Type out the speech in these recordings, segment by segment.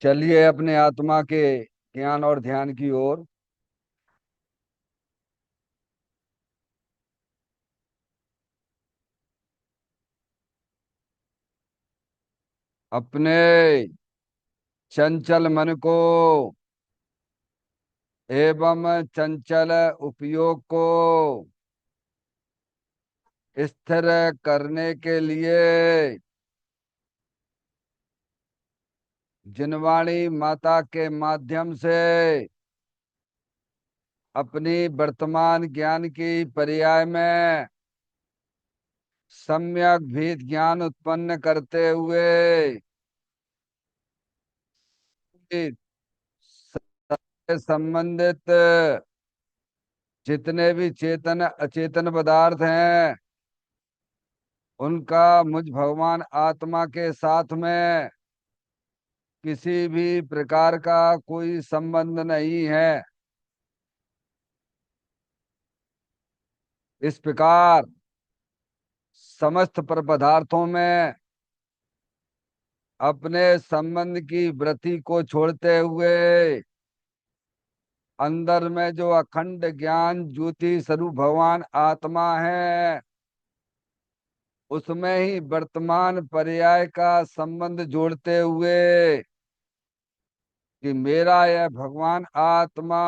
चलिए अपने आत्मा के ज्ञान और ध्यान की ओर। अपने चंचल मन को एवं चंचल उपयोग को स्थिर करने के लिए जिनवाणी माता के माध्यम से अपनी वर्तमान ज्ञान की पर्याय में सम्यक भेद ज्ञान उत्पन्न करते हुए इस से संबंधित जितने भी चेतन अचेतन पदार्थ हैं उनका मुझ भगवान आत्मा के साथ में किसी भी प्रकार का कोई संबंध नहीं है। इस प्रकार समस्त पर पदार्थों में अपने संबंध की वृत्ति को छोड़ते हुए अंदर में जो अखंड ज्ञान ज्योति स्वरूप भगवान आत्मा है उसमें ही वर्तमान पर्याय का संबंध जोड़ते हुए कि मेरा यह भगवान आत्मा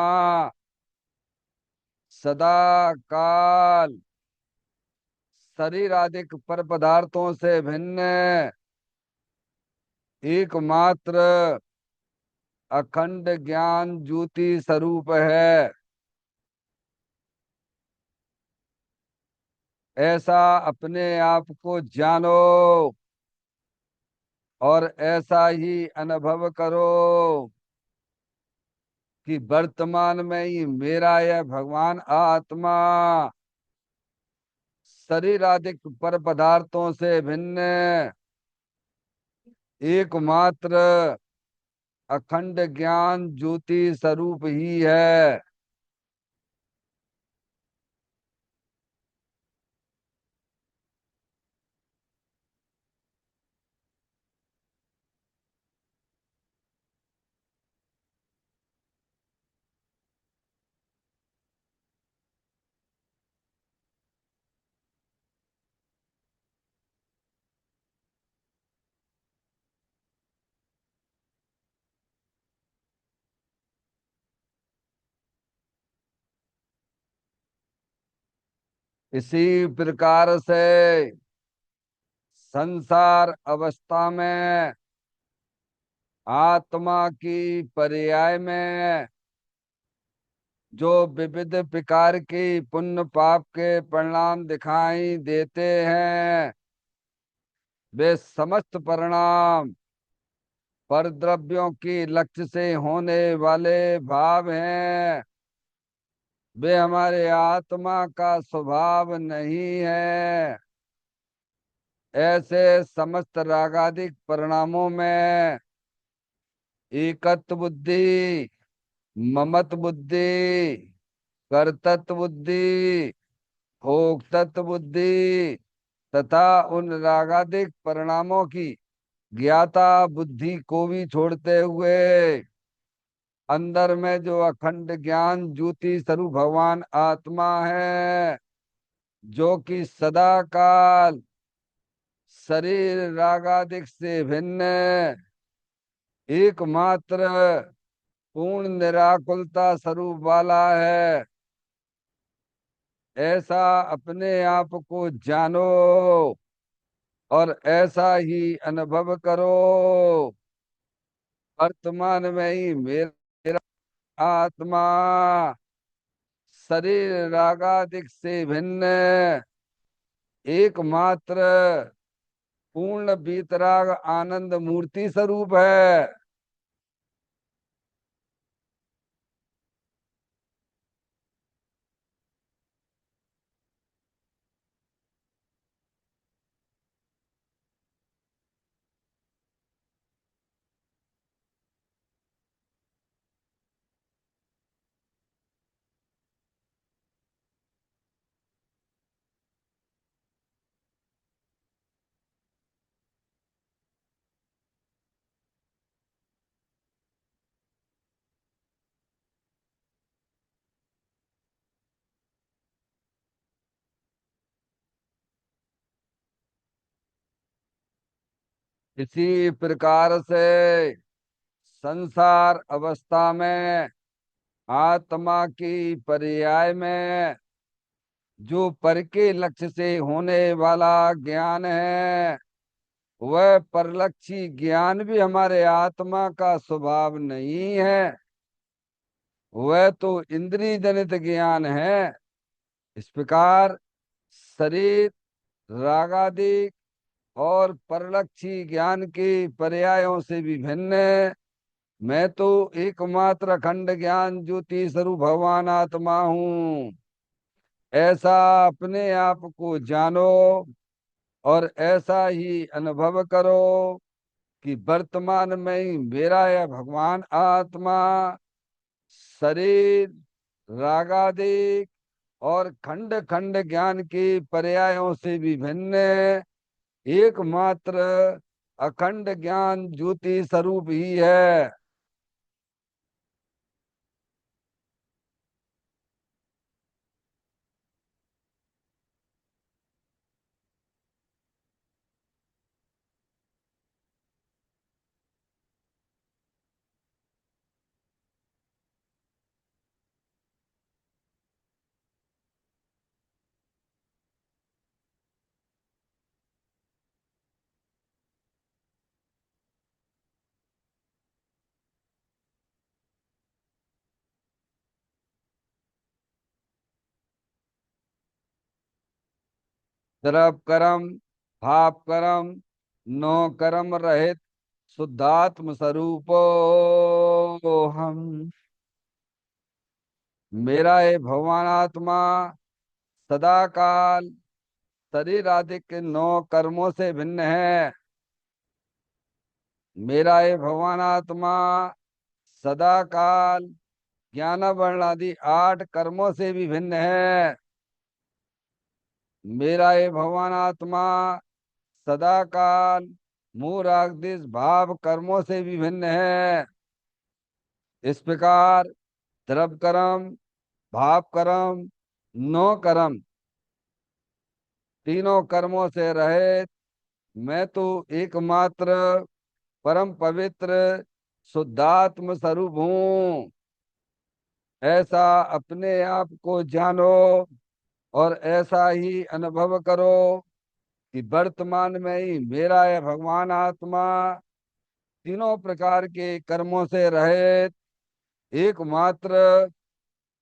सदा काल शरीर आदि पर पदार्थों से भिन्न एकमात्र अखंड ज्ञान ज्योति स्वरूप है। ऐसा अपने आप को जानो और ऐसा ही अनुभव करो कि वर्तमान में ही मेरा यह भगवान आत्मा शरीर आदि पर पदार्थों से भिन्न एकमात्र अखंड ज्ञान ज्योति स्वरूप ही है। इसी प्रकार से संसार अवस्था में आत्मा की पर्याय में जो विविध प्रकार की पुण्य पाप के परिणाम दिखाई देते हैं वे समस्त परिणाम पर द्रव्यों की लक्ष्य से होने वाले भाव हैं। वे हमारे आत्मा का स्वभाव नहीं है। ऐसे समस्त रागादिक परिणामों में एकत्व बुद्धि, ममत बुद्धि, कर्तृत्व बुद्धि, भोक्तृत्व बुद्धि तथा उन रागादिक परिणामों की ज्ञाता बुद्धि को भी छोड़ते हुए अंदर में जो अखंड ज्ञान ज्योति स्वरूप भगवान आत्मा है जो कि सदा काल शरीर रागादिक से भिन्न एकमात्र पूर्ण निराकुलता स्वरूप वाला है। ऐसा अपने आप को जानो और ऐसा ही अनुभव करो। वर्तमान में ही मेरा आत्मा शरीर रागादिक से भिन्न एकमात्र पूर्ण वीतराग आनंद मूर्ति स्वरूप है। इसी प्रकार से संसार अवस्था में आत्मा की पर्याय में जो पर के लक्ष्य से होने वाला ज्ञान है, वह परलक्षी ज्ञान भी हमारे आत्मा का स्वभाव नहीं है। वह तो इंद्रिय जनित ज्ञान है। इस प्रकार शरीर, रागादिक और परलक्षी ज्ञान के पर्यायों से भी भिन्न है। मैं तो एकमात्र अखंड ज्ञान ज्योति स्वरूप भगवान आत्मा हूँ। ऐसा अपने आप को जानो और ऐसा ही अनुभव करो कि वर्तमान में ही मेरा यह भगवान आत्मा शरीर, रागादिक और खंड खंड ज्ञान के पर्यायों से भी भिन्न एकमात्र अखंड ज्ञान ज्योति स्वरूप ही है। द्रव कर्म, भाव कर्म, नो कर्म रहित शुद्धात्म स्वरूपो हम। मेरा ये भगवान आत्मा सदा काल शरीर आदि के नौ कर्मों से भिन्न है। मेरा ये भगवान आत्मा सदा काल ज्ञान वर्ण आदि 8 कर्मों से भी भिन्न है। मेरा ये भगवान आत्मा सदा काल मूल आगदिश भाव कर्मों से भी भिन्न है। इस प्रकार द्रव कर्म, भाव कर्म, नो कर्म तीनों कर्मों से रहित मैं तो एकमात्र परम पवित्र शुद्धात्म स्वरूप हूँ। ऐसा अपने आप को जानो और ऐसा ही अनुभव करो कि वर्तमान में ही मेरा यह भगवान आत्मा तीनों प्रकार के कर्मों से रहित एकमात्र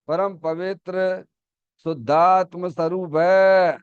परम पवित्र शुद्धात्म स्वरूप है।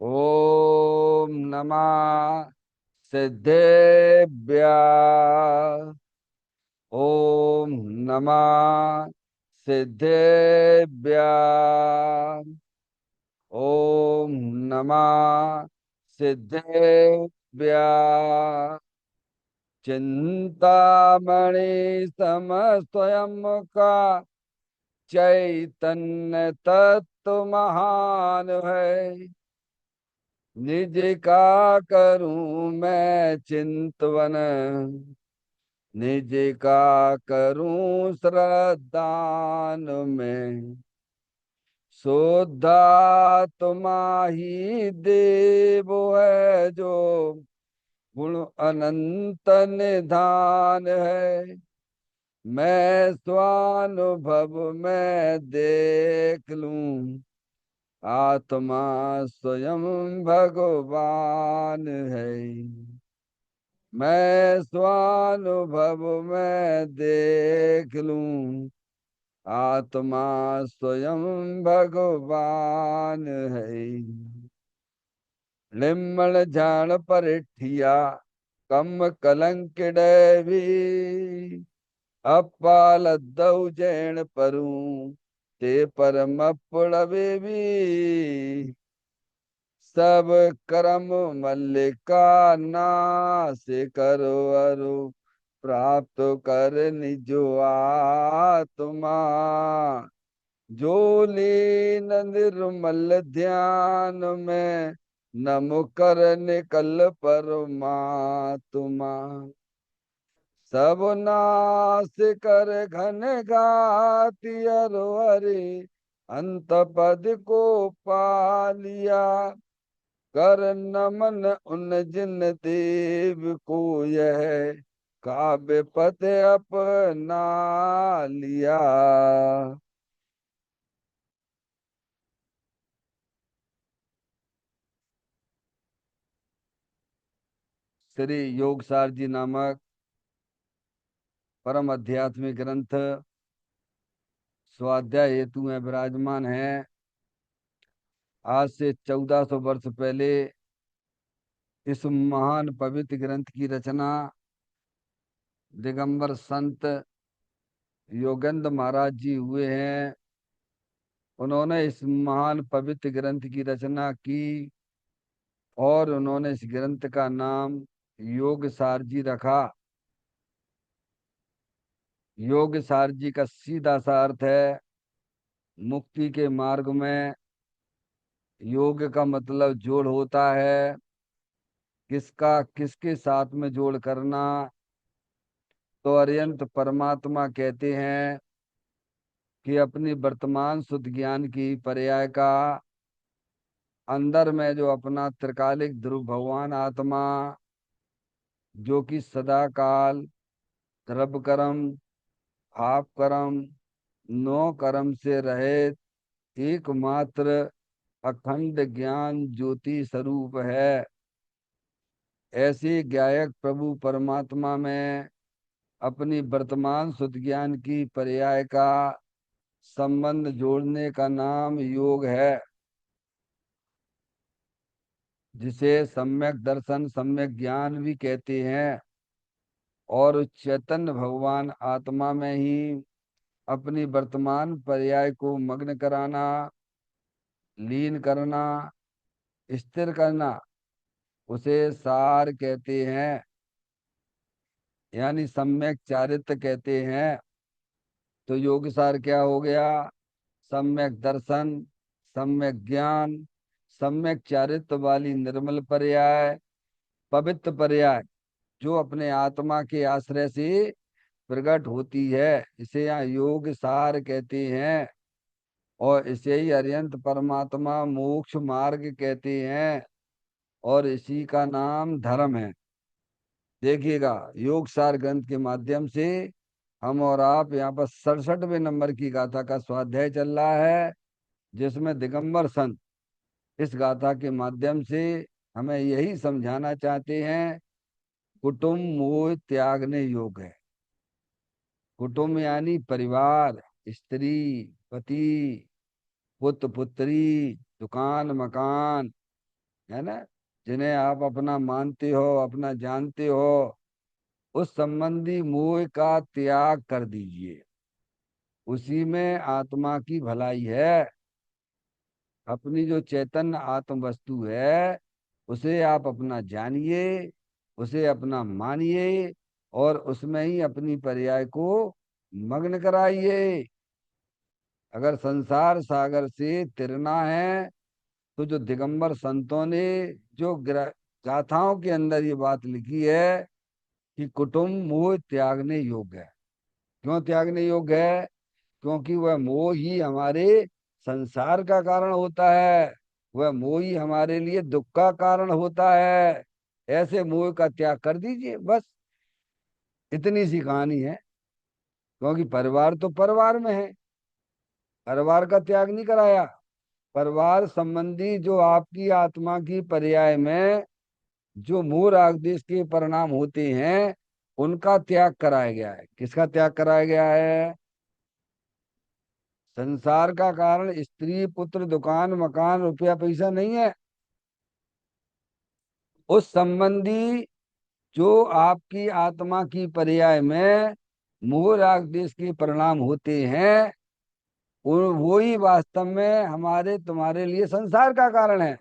ओम नमः सिद्धेभ्य। ओम नमः सिद्धेभ्य। ओम नमः सिद्धेभ्य। चिंतामणि सम स्वयं का चैतन्य तत्व महान है। निज का करूं मैं चिंतवन, निज का करूं श्रद्धान में। शुद्धात्मा ही देव है जो गुण अनंत निधान है। मैं स्वानुभव में देख लूं आत्मा स्वयं भगवान है। मैं स्वानुभव में देख लूं आत्मा स्वयं भगवान है। लिम्मण झाण परिठिया कम कलंक भी अपाल दौ जैन परूं। ते परम पड़वे भी, सब कर्म मल्लिका नाश करो अरु, प्राप्त कर निजो आत्मा। जो लीन निर्मल ध्यान में, नम कर निकल परमात्मा। सब नाश कर घन घाति अरु हरि, अंत पद को पालिया। कर नमन उन जिन देव को, यह काव्य पद अपना लिया। श्री योगसार जी नामक परम आध्यात्मिक ग्रंथ स्वाध्याय हेतु में विराजमान है। आज से 1400 वर्ष पहले इस महान पवित्र ग्रंथ की रचना दिगंबर संत योगेंद्र महाराज जी हुए हैं। उन्होंने इस महान पवित्र ग्रंथ की रचना की और उन्होंने इस ग्रंथ का नाम योग सार जी रखा। योग सार जी का सीधा सा अर्थ है मुक्ति के मार्ग में योग का मतलब जोड़ होता है। किसका किसके साथ में जोड़ करना? तो अरियंत परमात्मा कहते हैं कि अपनी वर्तमान शुद्ध ज्ञान की पर्याय का अंदर में जो अपना त्रिकालिक ध्रुव भगवान आत्मा, जो कि सदा काल द्रव्य कर्म, भाव कर्म, नौ कर्म से रहित एकमात्र अखंड ज्ञान ज्योति स्वरूप है। ऐसे गायक प्रभु परमात्मा में अपनी वर्तमान शुद्ध ज्ञान की पर्याय का संबंध जोड़ने का नाम योग है, जिसे सम्यक दर्शन सम्यक ज्ञान भी कहते हैं। और चैतन्य भगवान आत्मा में ही अपनी वर्तमान पर्याय को मग्न कराना, लीन करना, स्थिर करना, उसे सार कहते हैं, यानी सम्यक चारित्र कहते हैं। तो योग सार क्या हो गया? सम्यक दर्शन, सम्यक ज्ञान, सम्यक चारित्र वाली निर्मल पर्याय, पवित्र पर्याय, जो अपने आत्मा के आश्रय से प्रकट होती है, इसे यहाँ योग सार कहते हैं। और इसे ही अरिहंत परमात्मा मोक्ष मार्ग कहते हैं और इसी का नाम धर्म है। देखिएगा, योग सार ग्रंथ के माध्यम से हम और आप यहाँ पर 67वें नंबर की गाथा का स्वाध्याय चल रहा है, जिसमें दिगंबर संत इस गाथा के माध्यम से हमें यही समझाना चाहते हैं, कुटुंब मोह त्यागने योग है। कुटुंब यानी परिवार, स्त्री, पति, पुत्र, पुत्री, दुकान, मकान, है ना, जिन्हें आप अपना मानते हो, अपना जानते हो, उस संबंधी मोह का त्याग कर दीजिए। उसी में आत्मा की भलाई है। अपनी जो चैतन्य आत्म वस्तु है, उसे आप अपना जानिए, उसे अपना मानिए और उसमें ही अपनी पर्याय को मग्न कराइए। अगर संसार सागर से तिरना है, तो जो दिगंबर संतों ने जो गाथाओं के अंदर ये बात लिखी है कि कुटुंब मोह त्यागने योग्य है। क्यों त्यागने योग्य है? क्योंकि वह मोह ही हमारे संसार का कारण होता है, वह मोह ही हमारे लिए दुख का कारण होता है। ऐसे मोह का त्याग कर दीजिए, बस इतनी सी कहानी है। क्योंकि परिवार तो परिवार में है, परिवार का त्याग नहीं कराया। परिवार संबंधी जो आपकी आत्मा की पर्याय में जो मोह राग देश के परिणाम होते हैं, उनका त्याग कराया गया है। किसका त्याग कराया गया है? संसार का कारण स्त्री, पुत्र, दुकान, मकान, रुपया, पैसा नहीं है। उस संबंधी जो आपकी आत्मा की पर्याय में मोह राग देश के परिणाम होते हैं, वो ही वास्तव में हमारे तुम्हारे लिए संसार का कारण है,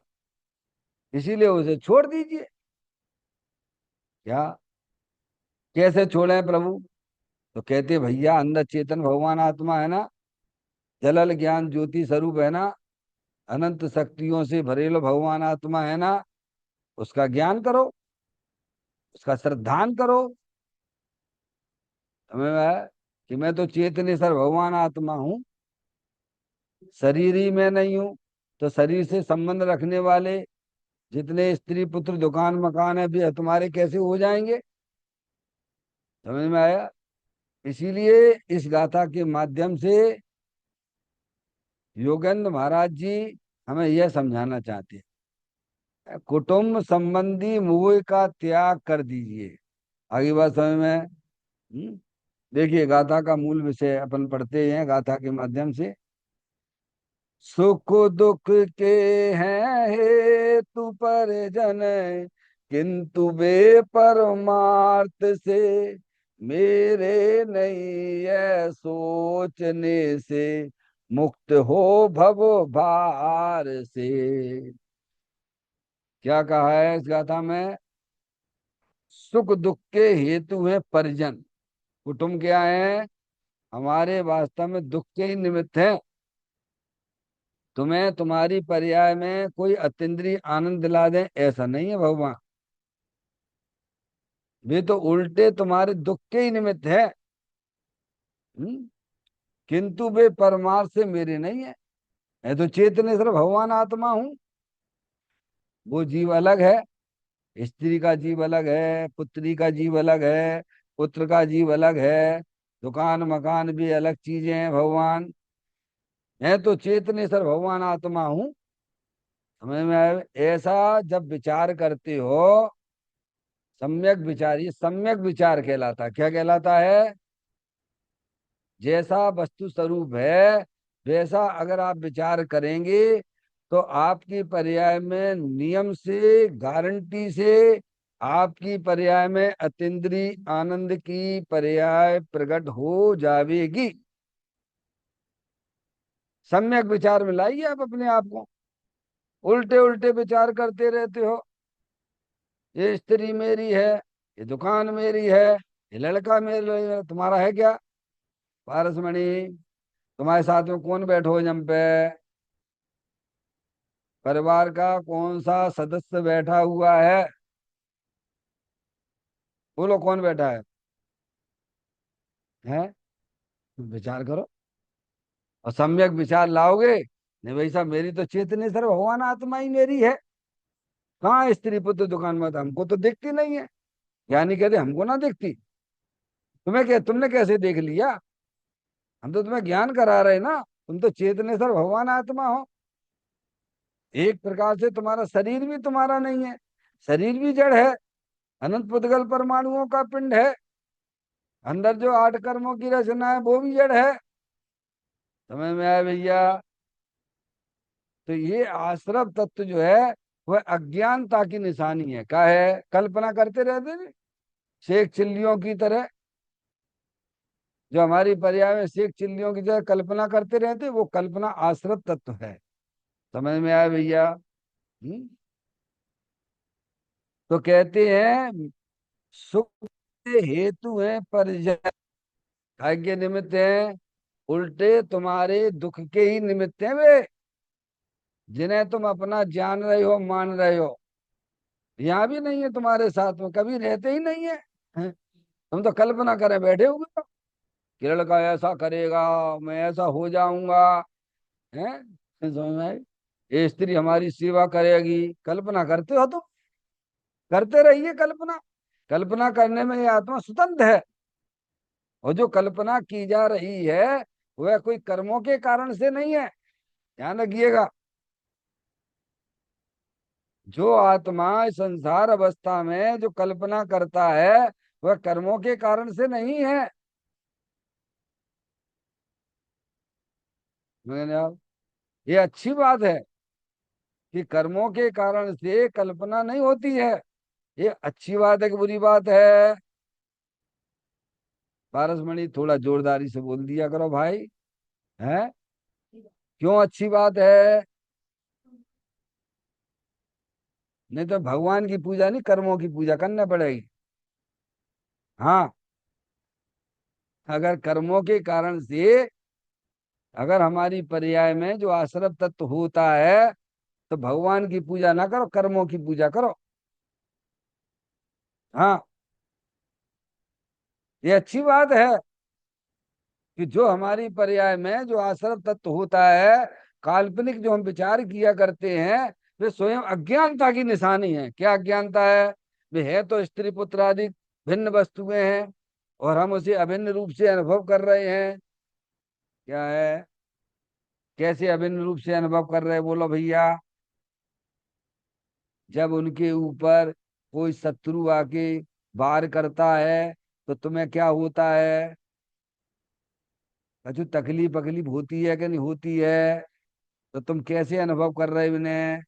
इसीलिए उसे छोड़ दीजिए। क्या? कैसे छोड़ें प्रभु? तो कहते भैया अंदर चेतन भगवान आत्मा है ना, जलल ज्ञान ज्योति स्वरूप है ना, अनंत शक्तियों से भरेलो भगवान आत्मा है ना, उसका ज्ञान करो, उसका श्रद्धान करो। हमें कि मैं तो चेतनेश्वर भगवान आत्मा हूँ, शरीर ही मैं नहीं हूँ। तो शरीर से संबंध रखने वाले जितने स्त्री पुत्र दुकान मकान है भी तुम्हारे कैसे हो जाएंगे? समझ में आया? इसीलिए इस गाथा के माध्यम से योगेंद्र महाराज जी हमें यह समझाना चाहते हैं, कुटुंब संबंधी मोह का त्याग कर दीजिए। आगे बात समझ में? देखिए गाथा का मूल विषय अपन पढ़ते हैं गाथा के माध्यम से। सुख दुख के हैं हेतु परिजन, किंतु वे परमार्थ से मेरे नहीं है सोचने से, मुक्त हो भव भार से। क्या कहा है इस गाथा में? सुख दुख के हेतु है परिजन। कुटुंब क्या है? हमारे वास्तव में दुख के ही निमित्त है। तुम्हें तुम्हारी पर्याय में कोई अतीन्द्रिय आनंद दिला दें ऐसा नहीं है भगवान, वे तो उल्टे तुम्हारे दुख के ही निमित्त है। हम्म? किंतु वे परमार्थ से मेरे नहीं है। मैं तो चेतनेश्वर भगवान आत्मा हूँ। वो जीव अलग है, स्त्री का जीव अलग है, पुत्री का जीव अलग है, पुत्र का जीव अलग है, दुकान मकान भी अलग चीजें हैं भगवान। मैं तो चेतनेश्वर भगवान आत्मा हूँ। समझ में आए? ऐसा जब विचार करते हो, सम्यक विचार, ये सम्यक विचार कहलाता है। क्या कहलाता है? जैसा वस्तु स्वरूप है वैसा अगर आप विचार करेंगे तो आपकी पर्याय में नियम से गारंटी से आपकी पर्याय में अतीन्द्रिय आनंद की पर्याय प्रकट हो जाएगी। सम्यक विचार में लाइए आप अपने आप को। उल्टे उल्टे विचार करते रहते हो, ये स्त्री मेरी है, ये दुकान मेरी है, ये लड़का मेरा है, तुम्हारा है क्या? पारसमणि, तुम्हारे साथ में कौन बैठो हो जम पे? परिवार का कौन सा सदस्य बैठा हुआ है? बोलो कौन बैठा है? हैं? विचार करो और सम्यक विचार लाओगे। नहीं भाई साहब, मेरी तो चेतनी सर भगवान आत्मा ही मेरी है। कहाँ है स्त्री पुत्र दुकान में? हमको तो दिखती नहीं है। यानी कहते हमको ना दिखती, तुम्हें क्या, तुमने कैसे देख लिया? हम तो तुम्हें ज्ञान करा रहे ना। तुम तो चेतनेश्वर भगवान आत्मा हो। एक प्रकार से तुम्हारा शरीर भी तुम्हारा नहीं है, शरीर भी जड़ है, अनंत पुद्गल परमाणुओं का पिंड है, अंदर जो 8 कर्मों की रचना है वो भी जड़ है। समझ में आया भैया? तो ये आश्रव तत्व जो है वह अज्ञानता की निशानी है। क्या है? कल्पना करते रहते थे शेख चिल्लियों की तरह। जो हमारी पर्याय में शेख चिल्लियों की तरह कल्पना करते रहते, वो कल्पना आश्रव तत्व है। समझ में आया भैया? तो कहते हैं सुख के हेतु है परिजन, भाग्य निमित्त है, उल्टे तुम्हारे दुख के ही निमित्त है वे, जिन्हें तुम अपना जान रहे हो मान रहे हो। यहाँ भी नहीं है तुम्हारे साथ में, कभी रहते ही नहीं है, हैं? तुम तो कल्पना करे बैठे हुए हो कि लड़का ऐसा करेगा, मैं ऐसा हो जाऊंगा, हैं? समझ में आई? ये स्त्री हमारी सेवा करेगी, कल्पना करते हो तुम। करते रहिए कल्पना। कल्पना करने में ये आत्मा स्वतंत्र है। और जो कल्पना की जा रही है वह कोई कर्मों के कारण से नहीं है, ध्यान रखिएगा। जो आत्मा इस संसार अवस्था में जो कल्पना करता है वह कर्मों के कारण से नहीं है। मैंने आप, ये अच्छी बात है कि कर्मों के कारण से कल्पना नहीं होती है। ये अच्छी बात है कि बुरी बात है? पारसमणि थोड़ा जोरदारी से बोल दिया करो भाई। है? क्यों अच्छी बात है? नहीं तो भगवान की पूजा नहीं, कर्मों की पूजा करना पड़ेगी। हाँ, अगर कर्मों के कारण से, अगर हमारी पर्याय में जो आश्रव तत्व होता है, तो भगवान की पूजा ना करो, कर्मों की पूजा करो। हाँ, ये अच्छी बात है कि जो हमारी पर्याय में जो आश्रव तत्व होता है, काल्पनिक जो हम विचार किया करते हैं, वे स्वयं अज्ञानता की निशानी है। क्या अज्ञानता है? वे है तो स्त्री पुत्र आदि भिन्न वस्तुएं हैं, और हम उसे अभिन्न रूप से अनुभव कर रहे हैं। क्या है? कैसे अभिन्न रूप से अनुभव कर रहे हैं, बोलो भैया? जब उनके ऊपर कोई शत्रु आके वार करता है, तो तुम्हें क्या होता है? कुछ तकलीफ वकलीफ होती है कि नहीं होती है? तो तुम कैसे अनुभव कर रहे हो इन्हें?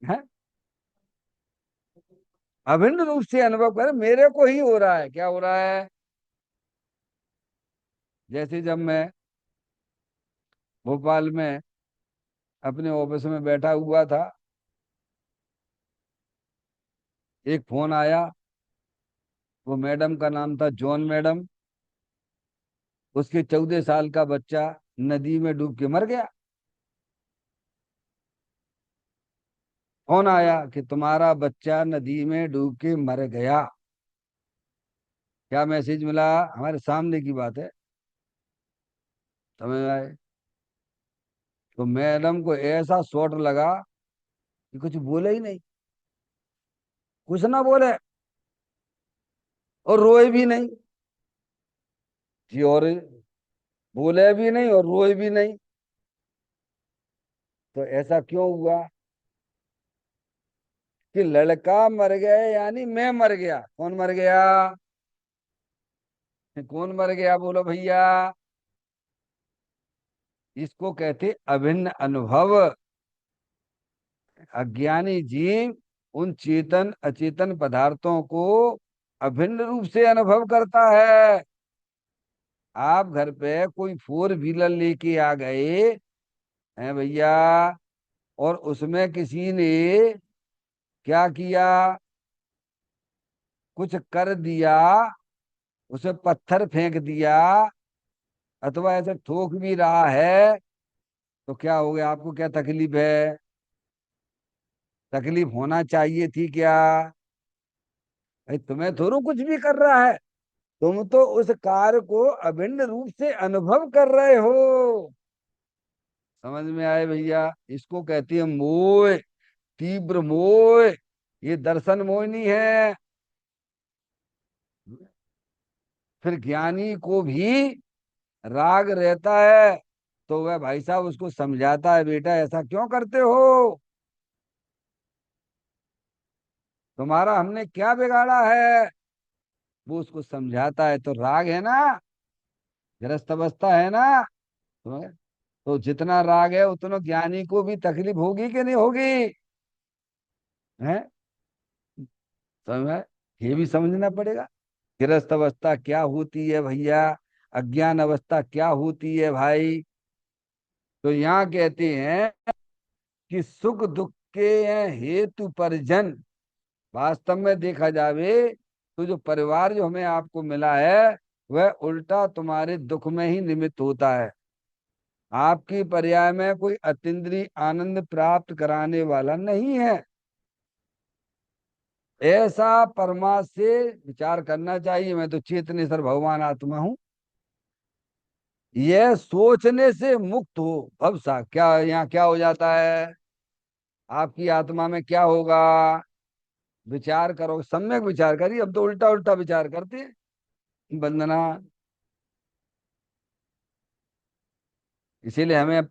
हैं? अभिन्न रूप से अनुभव कर, मेरे को ही हो रहा है। क्या हो रहा है? जैसे जब मैं भोपाल में अपने ऑफिस में बैठा हुआ था, एक फोन आया। वो मैडम का नाम था जॉन मैडम। उसके 14 साल का बच्चा नदी में डूब के मर गया। फोन आया कि तुम्हारा बच्चा नदी में डूब के मर गया। क्या मैसेज मिला? हमारे सामने की बात है। समझ में आए? तो मैडम को ऐसा शॉट लगा कि कुछ बोले ही नहीं, कुछ ना बोले, और रोए भी नहीं। जी, और बोले भी नहीं और रोए भी नहीं। तो ऐसा क्यों हुआ कि लड़का मर गया, यानी मैं मर गया? कौन मर गया? कौन मर गया, बोलो भैया? इसको कहते अभिन्न अनुभव। अज्ञानी जीव उन चेतन अचेतन पदार्थों को अभिन्न रूप से अनुभव करता है। आप घर पे कोई फोर व्हीलर लेके आ गए हैं भैया, और उसमें किसी ने क्या किया, कुछ कर दिया, उसे पत्थर फेंक दिया, अथवा ऐसे ठोक भी रहा है, तो क्या हो गया? आपको क्या तकलीफ है? तकलीफ होना चाहिए थी क्या? भाई, तुम्हें थोड़ू कुछ भी कर रहा है, तुम तो उस कार्य को अभिन्न रूप से अनुभव कर रहे हो। समझ में आए भैया? इसको कहती है मोह, तीव्र मोह। ये दर्शन मोह नहीं है। फिर ज्ञानी को भी राग रहता है, तो वह भाई साहब उसको समझाता है, बेटा ऐसा क्यों करते हो? तुम्हारा हमने क्या बिगाड़ा है? वो उसको समझाता है, तो राग है ना, गृहस्थ अवस्था है ना। तो जितना राग है उतना ज्ञानी को भी तकलीफ होगी कि नहीं होगी? है? समझ में? ये भी समझना पड़ेगा। गृहस्थ अवस्था क्या होती है भैया, अज्ञान अवस्था क्या होती है भाई। तो यहाँ कहते हैं कि सुख दुख के हेतु परिजन, वास्तव में देखा जावे तो जो परिवार जो हमें आपको मिला है, वह उल्टा तुम्हारे दुख में ही निमित्त होता है। आपकी पर्याय में कोई अतीन्द्रिय आनंद प्राप्त कराने वाला नहीं है। ऐसा परमार्थ से विचार करना चाहिए। मैं तो चेतनेश्वर भगवान आत्मा हूँ, यह सोचने से मुक्त हो। भवसा क्या, यहाँ क्या हो जाता है? आपकी आत्मा में क्या होगा? विचार करो, सम्यक विचार करिए। अब तो उल्टा उल्टा विचार करते हैं। वंदना, इसीलिए हमें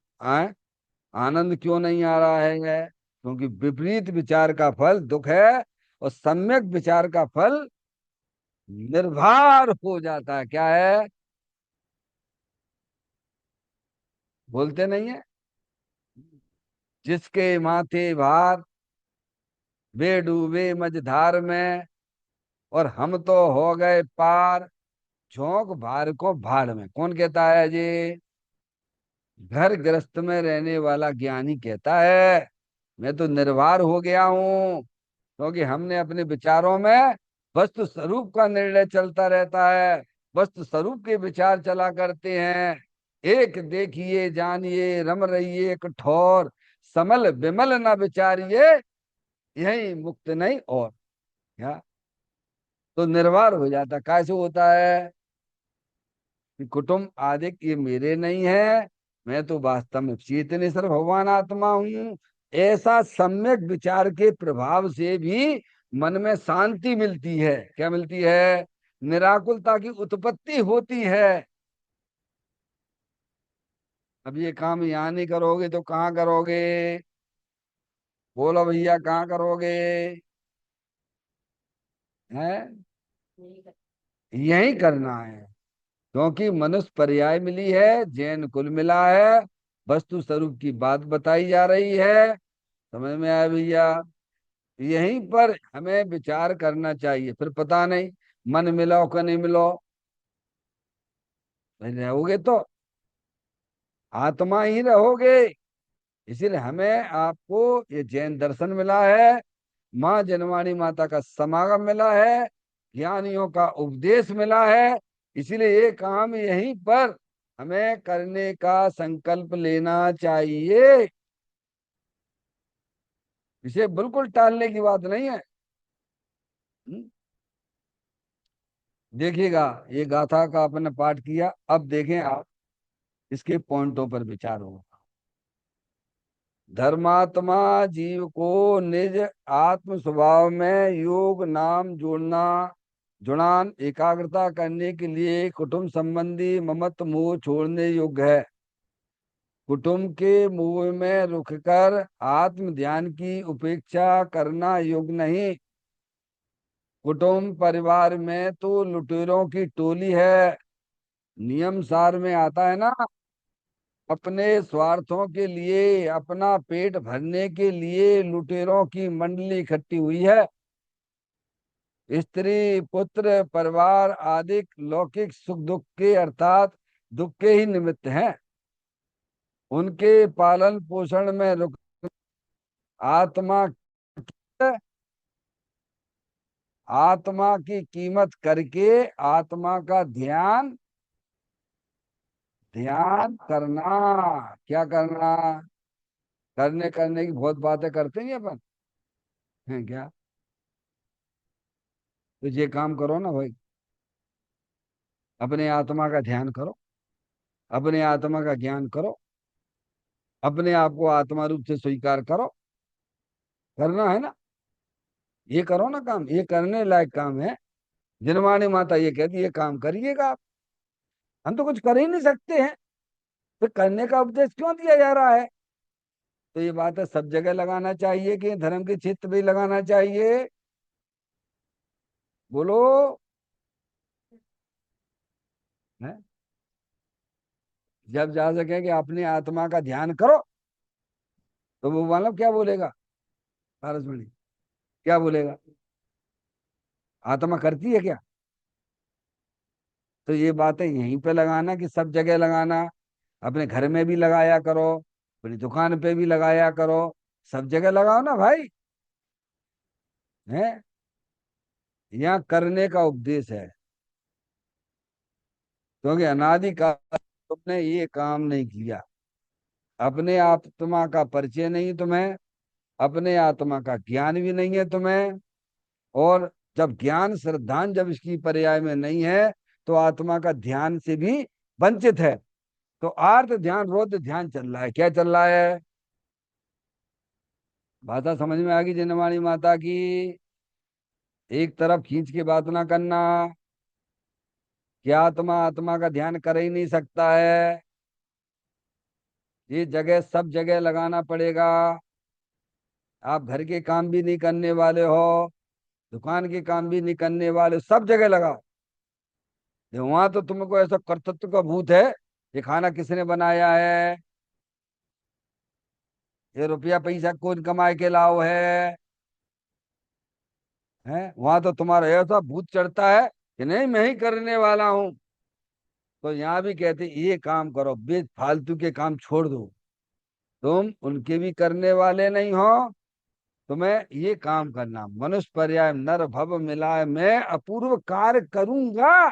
आनंद क्यों नहीं आ रहा है? क्योंकि विपरीत विचार का फल दुख है, और सम्यक विचार का फल निर्भर हो जाता है। क्या है? बोलते नहीं है? जिसके माथे भार, वे डूबे मझधार में, और हम तो हो गए पार, झोंक भार को भाड़ में। कौन कहता है जी? घर गृहस्थ में रहने वाला ज्ञानी कहता है मैं तो निर्वार हो गया हूँ, क्योंकि हमने अपने विचारों में वस्तु स्वरूप का निर्णय चलता रहता है, वस्तु स्वरूप के विचार चला करते हैं। एक देखिए जानिए रम रहिए कठोर, समल विमल न विचारिए, यही मुक्त नहीं और क्या। तो निर्वार हो जाता, कैसे होता है कि कुटुंब आदि ये मेरे नहीं है, मैं तो वास्तव में चेतनेश्वर भगवान आत्मा हूँ। ऐसा सम्यक विचार के प्रभाव से भी मन में शांति मिलती है। क्या मिलती है? निराकुलता की उत्पत्ति होती है। अब ये काम यहाँ नहीं करोगे तो कहाँ करोगे? बोलो भैया, कहाँ करोगे? हैं? यही करना है, क्योंकि मनुष्य पर्याय मिली है, जैन कुल मिला है, वस्तु स्वरूप की बात बताई जा रही है। समझ में आया भैया? यहीं पर हमें विचार करना चाहिए, फिर पता नहीं मन मिलो कि नहीं मिलो, नहीं रहोगे तो आत्मा ही रहोगे। इसीलिए हमें आपको ये जैन दर्शन मिला है, माँ जनवाणी माता का समागम मिला है, ज्ञानियों का उपदेश मिला है। इसीलिए ये काम यहीं पर हमें करने का संकल्प लेना चाहिए। इसे बिल्कुल टालने की बात नहीं है। हम्म? देखिएगा, ये गाथा का आपने पाठ किया, अब देखें आप इसके पॉइंटों पर विचार होगा। धर्मात्मा जीव को निज आत्म स्वभाव में योग नाम जोड़ना, जुड़ान एकाग्रता करने के लिए कुटुंब संबंधी ममत्व मोह छोड़ने योग्य है। कुटुंब के मोह में रुककर आत्म ध्यान की उपेक्षा करना योग्य नहीं। कुटुंब परिवार में तो लुटेरों की टोली है। नियम सार में आता है ना, अपने स्वार्थों के लिए, अपना पेट भरने के लिए लुटेरों की मंडली इकट्ठी हुई है। स्त्री पुत्र परिवार आदि लौकिक सुख दुख के अर्थात दुख के ही निमित्त हैं। उनके पालन पोषण में रुक आत्मा आत्मा की कीमत करके आत्मा का ध्यान ध्यान करना। क्या करना? करने करने की बहुत बातें करते हैं अपन, हैं क्या? तो ये काम करो ना भाई, अपने आत्मा का ध्यान करो, अपने आत्मा का ज्ञान करो, अपने आप को आत्मा रूप से स्वीकार करो। करना है ना, ये करो ना काम, ये करने लायक काम है। जनवाणी माता ये कहती है, ये काम करिएगा आप। हम तो कुछ कर ही नहीं सकते हैं, तो करने का उपदेश क्यों दिया जा रहा है? तो ये बात है, सब जगह लगाना चाहिए कि धर्म के क्षेत्र में लगाना चाहिए? बोलो। है? जब जा सके कि अपनी आत्मा का ध्यान करो, तो वो मतलब क्या बोलेगा? पारसमणि क्या बोलेगा? आत्मा करती है क्या? तो ये बातें यहीं पे लगाना कि सब जगह लगाना। अपने घर में भी लगाया करो, अपनी दुकान पे भी लगाया करो, सब जगह लगाओ ना भाई। है? यहाँ करने का उपदेश है, क्योंकि अनादि काल तुमने ये काम नहीं किया। अपने आत्मा का परिचय नहीं तुम्हें, अपने आत्मा का ज्ञान भी नहीं है तुम्हें। और जब ज्ञान श्रद्धान जब इसकी पर्याय में नहीं है, तो आत्मा का ध्यान से भी वंचित है। तो आर्त ध्यान रौद्र ध्यान चल रहा है। क्या चल रहा है? भाषा समझ में आ गई जिनवाणी माता की? एक तरफ खींच के बात ना करना कि आत्मा आत्मा का ध्यान कर ही नहीं सकता है। ये जगह सब जगह लगाना पड़ेगा। आप घर के काम भी नहीं करने वाले हो, दुकान के काम भी नहीं करने वाले, सब जगह लगाओ। वहां तो तुमको ऐसा कर्तृत्व का भूत है, ये खाना किसने बनाया है, ये रुपया पैसा कौन कमाए के लाओ है? हैं? वहां तो तुम्हारा ऐसा भूत चढ़ता है कि नहीं मैं ही करने वाला हूँ। तो यहाँ भी कहते ये काम करो, फालतू के काम छोड़ दो, तुम उनके भी करने वाले नहीं हो, तुम्हें ये काम करना। मनुष्य पर्याय नर भव मिलाए, मैं अपूर्व कार्य करूंगा।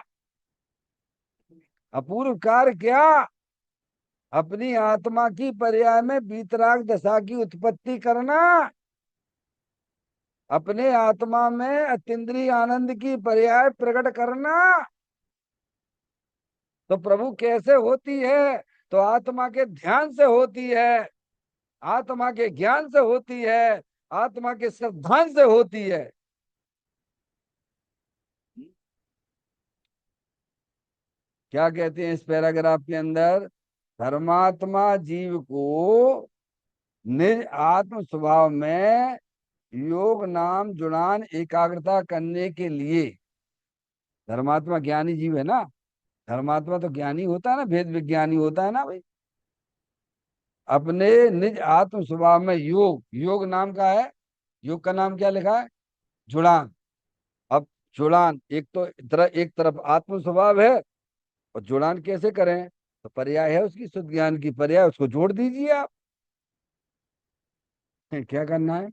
अपूर्व कार्य क्या? अपनी आत्मा की पर्याय में वीतराग दशा की उत्पत्ति करना, अपने आत्मा में अतीन्द्रिय आनंद की पर्याय प्रकट करना। तो प्रभु कैसे होती है? तो आत्मा के ध्यान से होती है, आत्मा के ज्ञान से होती है, आत्मा के श्रद्धान से होती है। क्या कहते हैं इस पैराग्राफ के अंदर? धर्मात्मा जीव को निज आत्म स्वभाव में योग नाम जुड़ान एकाग्रता करने के लिए, धर्मात्मा ज्ञानी जीव है ना, धर्मात्मा तो ज्ञानी होता है ना, भेद विज्ञानी होता है ना भाई। अपने निज आत्म स्वभाव में योग, योग नाम का है, योग का नाम क्या लिखा है? जुड़ान। अब जुड़ान, एक तरफ आत्म स्वभाव है, और जुड़ान कैसे करें? तो पर्याय है उसकी, शुद्ध ज्ञान की पर्याय, उसको जोड़ दीजिए आप। क्या करना है?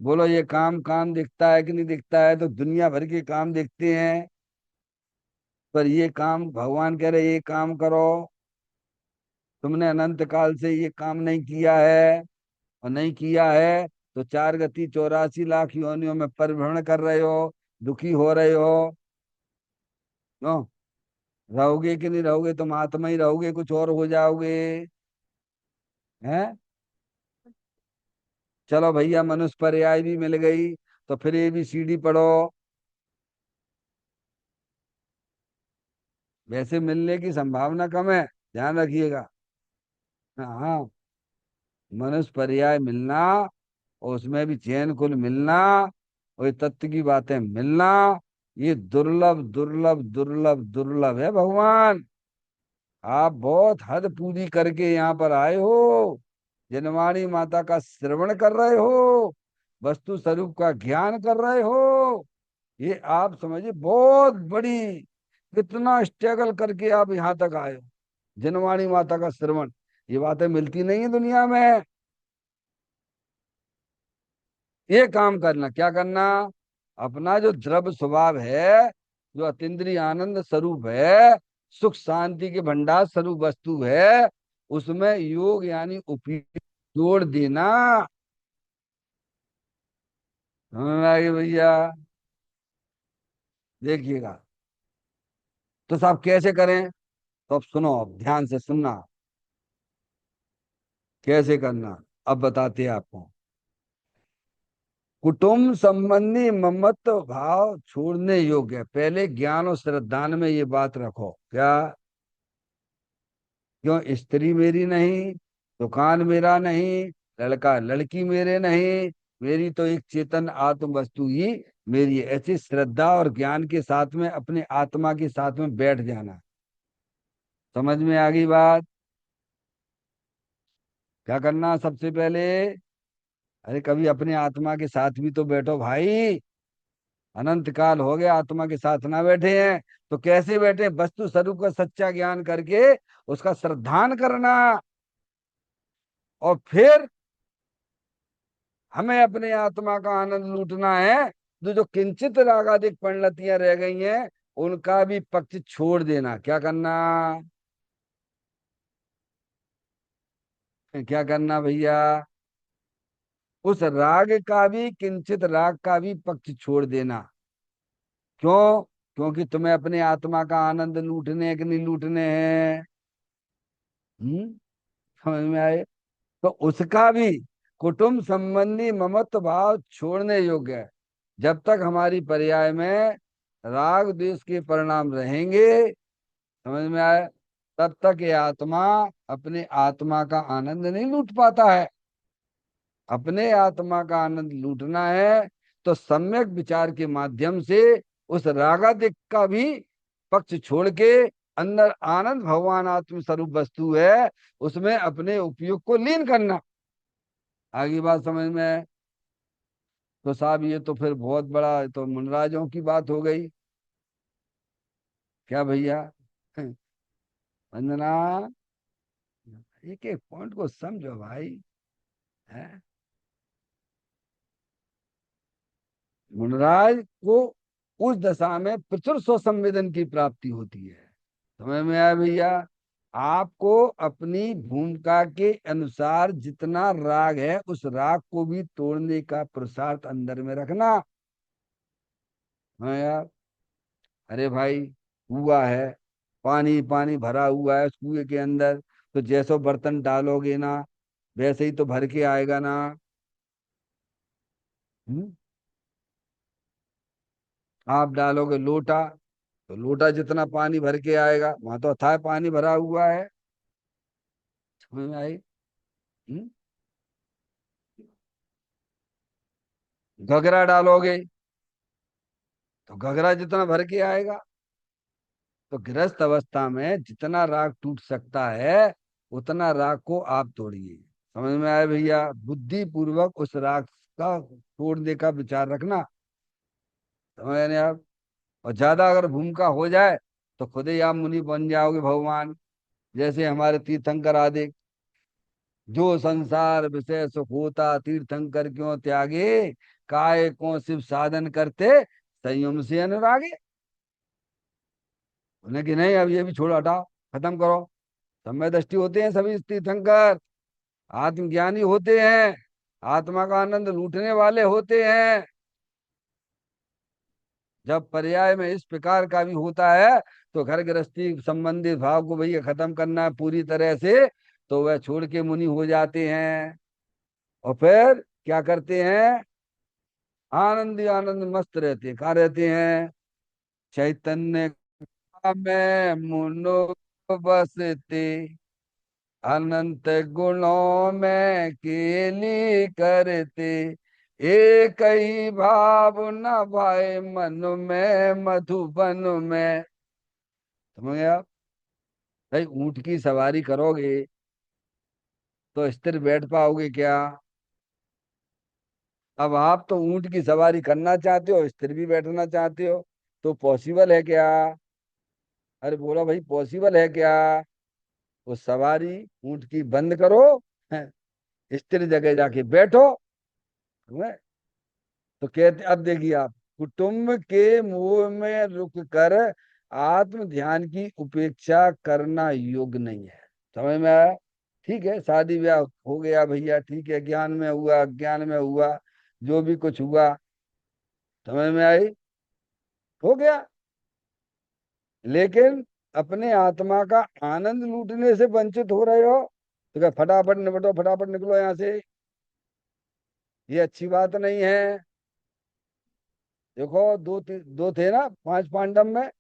बोलो, ये काम दिखता है कि नहीं दिखता है? तो दुनिया भर के काम दिखते हैं, पर ये काम भगवान कह रहे ये काम करो, तुमने अनंत काल से ये काम नहीं किया है, और नहीं किया है तो 4 गति 84 लाख योनियों में परिभ्रमण कर रहे हो, दुखी हो रहे हो। नो, रहोगे कि नहीं रहोगे? तुम आत्मा ही रहोगे, कुछ और हो जाओगे? हैं? चलो भैया, मनुष्य पर्याय भी मिल गई, तो फिर ABCD पढ़ो। वैसे मिलने की संभावना कम है, ध्यान रखिएगा। हाँ, मनुष्य पर्याय मिलना, और उसमें भी चैन कुल मिलना, और ये तत्व की बातें मिलना, ये दुर्लभ दुर्लभ दुर्लभ दुर्लभ है भगवान। आप बहुत हद पूरी करके यहाँ पर आए हो, जनवाणी माता का श्रवण कर रहे हो, वस्तु स्वरूप का ज्ञान कर रहे हो। ये आप समझिए बहुत बड़ी, कितना स्ट्रगल करके आप यहाँ तक आए हो। जनवाणी माता का श्रवण, ये बातें मिलती नहीं है दुनिया में। ये काम करना, क्या करना? अपना जो द्रव्य स्वभाव है, जो अतीन्द्रिय आनंद स्वरूप है, सुख शांति के भंडार स्वरूप वस्तु है, उसमें योग यानी उपयोग जोड़ देना। समझ में आ गई भैया? देखिएगा। तो साहब कैसे करें? तो अब सुनो, अब ध्यान से सुनना, कैसे करना अब बताते हैं आपको। कुटुंब संबंधी ममत्व भाव छोड़ने योग्य है। पहले ज्ञान और श्रद्धान में ये बात रखो, क्या? क्यों? स्त्री मेरी नहीं, दुकान मेरा नहीं, लड़का लड़की मेरे नहीं, मेरी तो एक चेतन आत्म वस्तु ही मेरी है। ऐसी श्रद्धा और ज्ञान के साथ में अपने आत्मा के साथ में बैठ जाना। समझ में आ गई बात? क्या करना सबसे पहले? अरे कभी अपने आत्मा के साथ भी तो बैठो भाई। अनंत काल हो गया आत्मा के साथ ना बैठे हैं, तो कैसे बैठे? वस्तु स्वरूप का सच्चा ज्ञान करके उसका श्रद्धान करना, और फिर हमें अपने आत्मा का आनंद लूटना है। जो किंचित रागादिक परिणतियां रह गई हैं, उनका भी पक्ष छोड़ देना। क्या करना? क्या करना भैया? उस राग का भी, किंचित राग का भी पक्ष छोड़ देना। क्यों? क्योंकि तुम्हें अपने आत्मा का आनंद लूटने हैं कि नहीं लूटने हैं? समझ में आए? तो उसका भी कुटुंब संबंधी ममत्व भाव छोड़ने योग्य है। जब तक हमारी पर्याय में राग द्वेष के परिणाम रहेंगे, समझ में आए, तब तक ये आत्मा अपने आत्मा का आनंद नहीं लूट पाता है। अपने आत्मा का आनंद लूटना है तो सम्यक विचार के माध्यम से उस रागादिक का भी पक्ष छोड़ के, अंदर आनंद भगवान आत्म स्वरूप वस्तु है, उसमें अपने उपयोग को लीन करना। आगे बात समझ में है? तो साहब ये तो फिर बहुत बड़ा तो मुनराजों की बात हो गई। क्या भैया? वंदना, एक एक पॉइंट को समझो भाई। है, मुनराज को उस दशा में प्रचुर स्वसंवेदन की प्राप्ति होती है। समझ में आया भैया? आपको अपनी भूमिका के अनुसार जितना राग है उस राग को भी तोड़ने का पुरुषार्थ अंदर में रखना। हाँ यार। अरे भाई, कुआ है, पानी पानी भरा हुआ है उस कुएं के अंदर, तो जैसो बर्तन डालोगे ना वैसे ही तो भर के आएगा ना। हम्म? आप डालोगे लोटा, तो लोटा जितना पानी भर के आएगा, वहां तो अथाह पानी भरा हुआ है। समझ में आई? हम्म? घगरा डालोगे तो घगरा जितना भर के आएगा। तो गृहस्थ अवस्था में जितना राग टूट सकता है उतना राग को आप तोड़िए। समझ में आया भैया? बुद्धि पूर्वक उस राग का तोड़ने का विचार रखना। समझ नहीं आप? और ज्यादा अगर भूमिका हो जाए तो खुद ही आप मुनि बन जाओगे भगवान। जैसे हमारे तीर्थंकर आदि, जो संसार विषय सुख होता तीर्थंकर क्यों त्यागे, काय को शिव साधन करते संयम से अनुरागे। उन्हें कि नहीं, अब ये भी छोड़ो, हटाओ, खत्म करो। समय दृष्टि होते हैं सभी तीर्थंकर, आत्मज्ञानी होते हैं, आत्मा का आनंद लूटने वाले होते हैं। जब पर्याय में इस प्रकार का भी होता है तो घर गृहस्थी संबंधित भाव को भैया खत्म करना है पूरी तरह से, तो वह छोड़ के मुनि हो जाते हैं। और फिर क्या करते हैं? आनंद ही आनंद मस्त रहते हैं। कहाँ रहते हैं? चैतन्य में मुनो बसते, अनंत गुणों में केली करते, एक ही भाव न भाई मन में मधुबन में। समझ गए आप? भाई ऊंट की सवारी करोगे तो स्थिर बैठ पाओगे क्या? अब आप तो ऊंट की सवारी करना चाहते हो, स्थिर भी बैठना चाहते हो, तो पॉसिबल है क्या? अरे बोलो भाई, पॉसिबल है क्या? वो सवारी ऊंट की बंद करो, हैं, स्थिर जगह जाके बैठो। समझे? तो कहते, अब देखिए आप, कुटुंब के मोह में रुक कर आत्म ध्यान की उपेक्षा करना योग्य नहीं है। समझ में आया? ठीक है, शादी ब्याह हो गया भैया, ठीक है, ज्ञान में हुआ अज्ञान में हुआ, जो भी कुछ हुआ, समझ में आई, हो गया। लेकिन अपने आत्मा का आनंद लूटने से वंचित हो रहे हो, तो क्या फटाफट निपटो, फटाफट निकलो यहाँ से। ये अच्छी बात नहीं है। देखो, दो थे ना पांच पांडव में,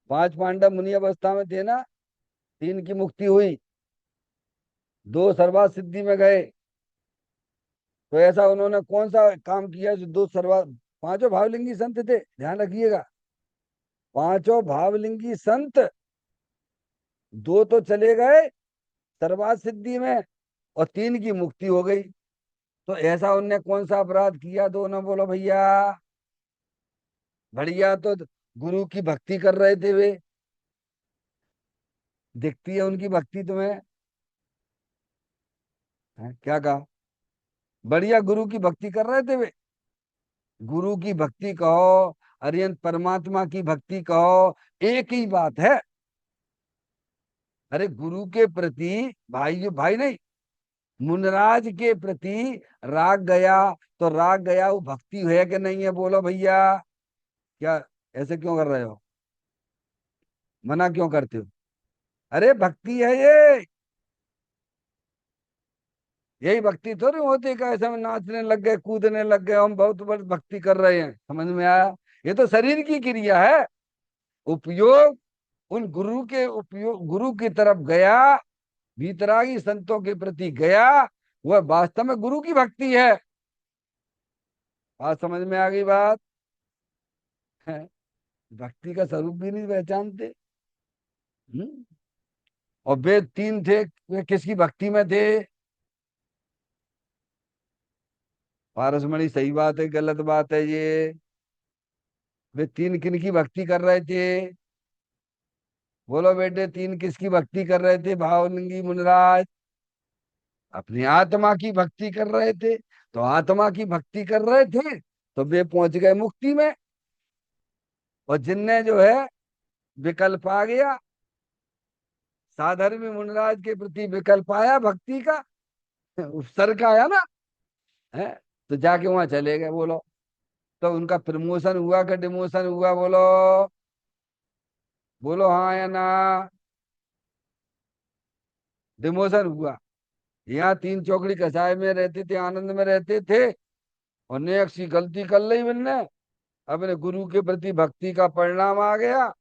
पांच पांडव मुनि अवस्था में थे ना, तीन की मुक्ति हुई, दो सर्वात सिद्धि में गए। तो ऐसा उन्होंने कौन सा काम किया जो दो सर्वात, पांचों भावलिंगी संत थे, ध्यान रखिएगा। पांचों भावलिंगी संत, दो तो चले गए सर्वात सिद्धि में और तीन की मुक्ति हो गई। तो ऐसा उनने कौन सा अपराध किया, दो ना बोलो भैया। बढ़िया तो गुरु की भक्ति कर रहे थे वे, दिखती है उनकी भक्ति तुम्हें। क्या कहा? बढ़िया गुरु की भक्ति कर रहे थे वे। गुरु की भक्ति कहो, अरियंत परमात्मा की भक्ति कहो, एक ही बात है। अरे गुरु के प्रति, भाई भाई नहीं, मुनराज के प्रति राग गया, तो राग गया, वो भक्ति है कि नहीं है बोलो भैया? क्या ऐसे क्यों कर रहे हो? मना क्यों करते हो? अरे भक्ति है ये। यही भक्ति थोड़ी होती है कि ऐसे में नाचने लग गए, कूदने लग गए, हम बहुत बड़ी भक्ति कर रहे हैं। समझ में आया? ये तो शरीर की क्रिया है। उपयोग उन गुरु के उपयोग, गुरु की तरफ गया, भीतरागी संतों के प्रति गया, वह वास्तव में गुरु की भक्ति है। बात समझ में आ गई बात? है। भक्ति का स्वरूप भी नहीं पहचानते। हम्म? और वे तीन थे, वे किसकी भक्ति में थे? पारसमणि, सही बात है गलत बात है ये? वे तीन किन की भक्ति कर रहे थे? बोलो बेटे, तीन किसकी भक्ति कर रहे थे भावलिंगी मुनिराज? अपनी आत्मा की भक्ति कर रहे थे। तो आत्मा की भक्ति कर रहे थे तो वे पहुंच गए मुक्ति में। और जिनने जो है विकल्प आ गया, साधर्मी मुनिराज के प्रति विकल्प आया भक्ति का, उपसर्ग आया ना, है, तो जाके वहां चले गए। बोलो, तो उनका प्रमोशन हुआ कि डिमोशन हुआ? बोलो, बोलो हाँ या ना। डिमोशन हुआ। यहाँ तीन चौकड़ी कसाय में रहते थे, आनंद में रहते थे, और नेक सी गलती कर ली मैंने, अपने गुरु के प्रति भक्ति का परिणाम आ गया,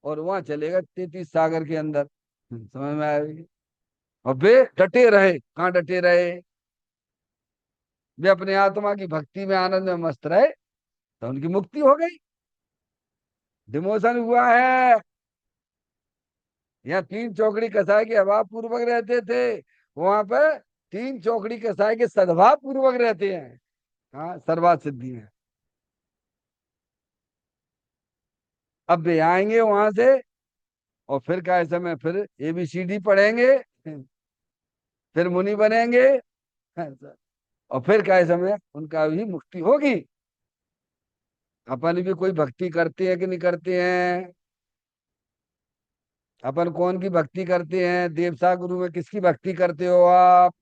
और वहां चले गए 33 सागर के अंदर। समझ में आया? और वे डटे रहे। कहाँ डटे रहे? वे अपने आत्मा की भक्ति में आनंद में मस्त रहे, तो उनकी मुक्ति हो गई। डिमोशन हुआ है। यहाँ तीन चौकड़ी कसाय के अभाव पूर्वक रहते थे, वहां पे तीन चौकड़ी कसाय के सद्भाव पूर्वक रहते हैं। हाँ, सर्वात सिद्धि है। अब वे आएंगे वहां से, और फिर का ऐसे में फिर ABCD पढ़ेंगे, फिर मुनि बनेंगे, और फिर का ऐसे में उनका भी मुक्ति होगी। अपन भी कोई भक्ति करते हैं कि नहीं करते हैं? अपन कौन की भक्ति करते हैं? देवसा गुरु में किसकी भक्ति करते हो आप?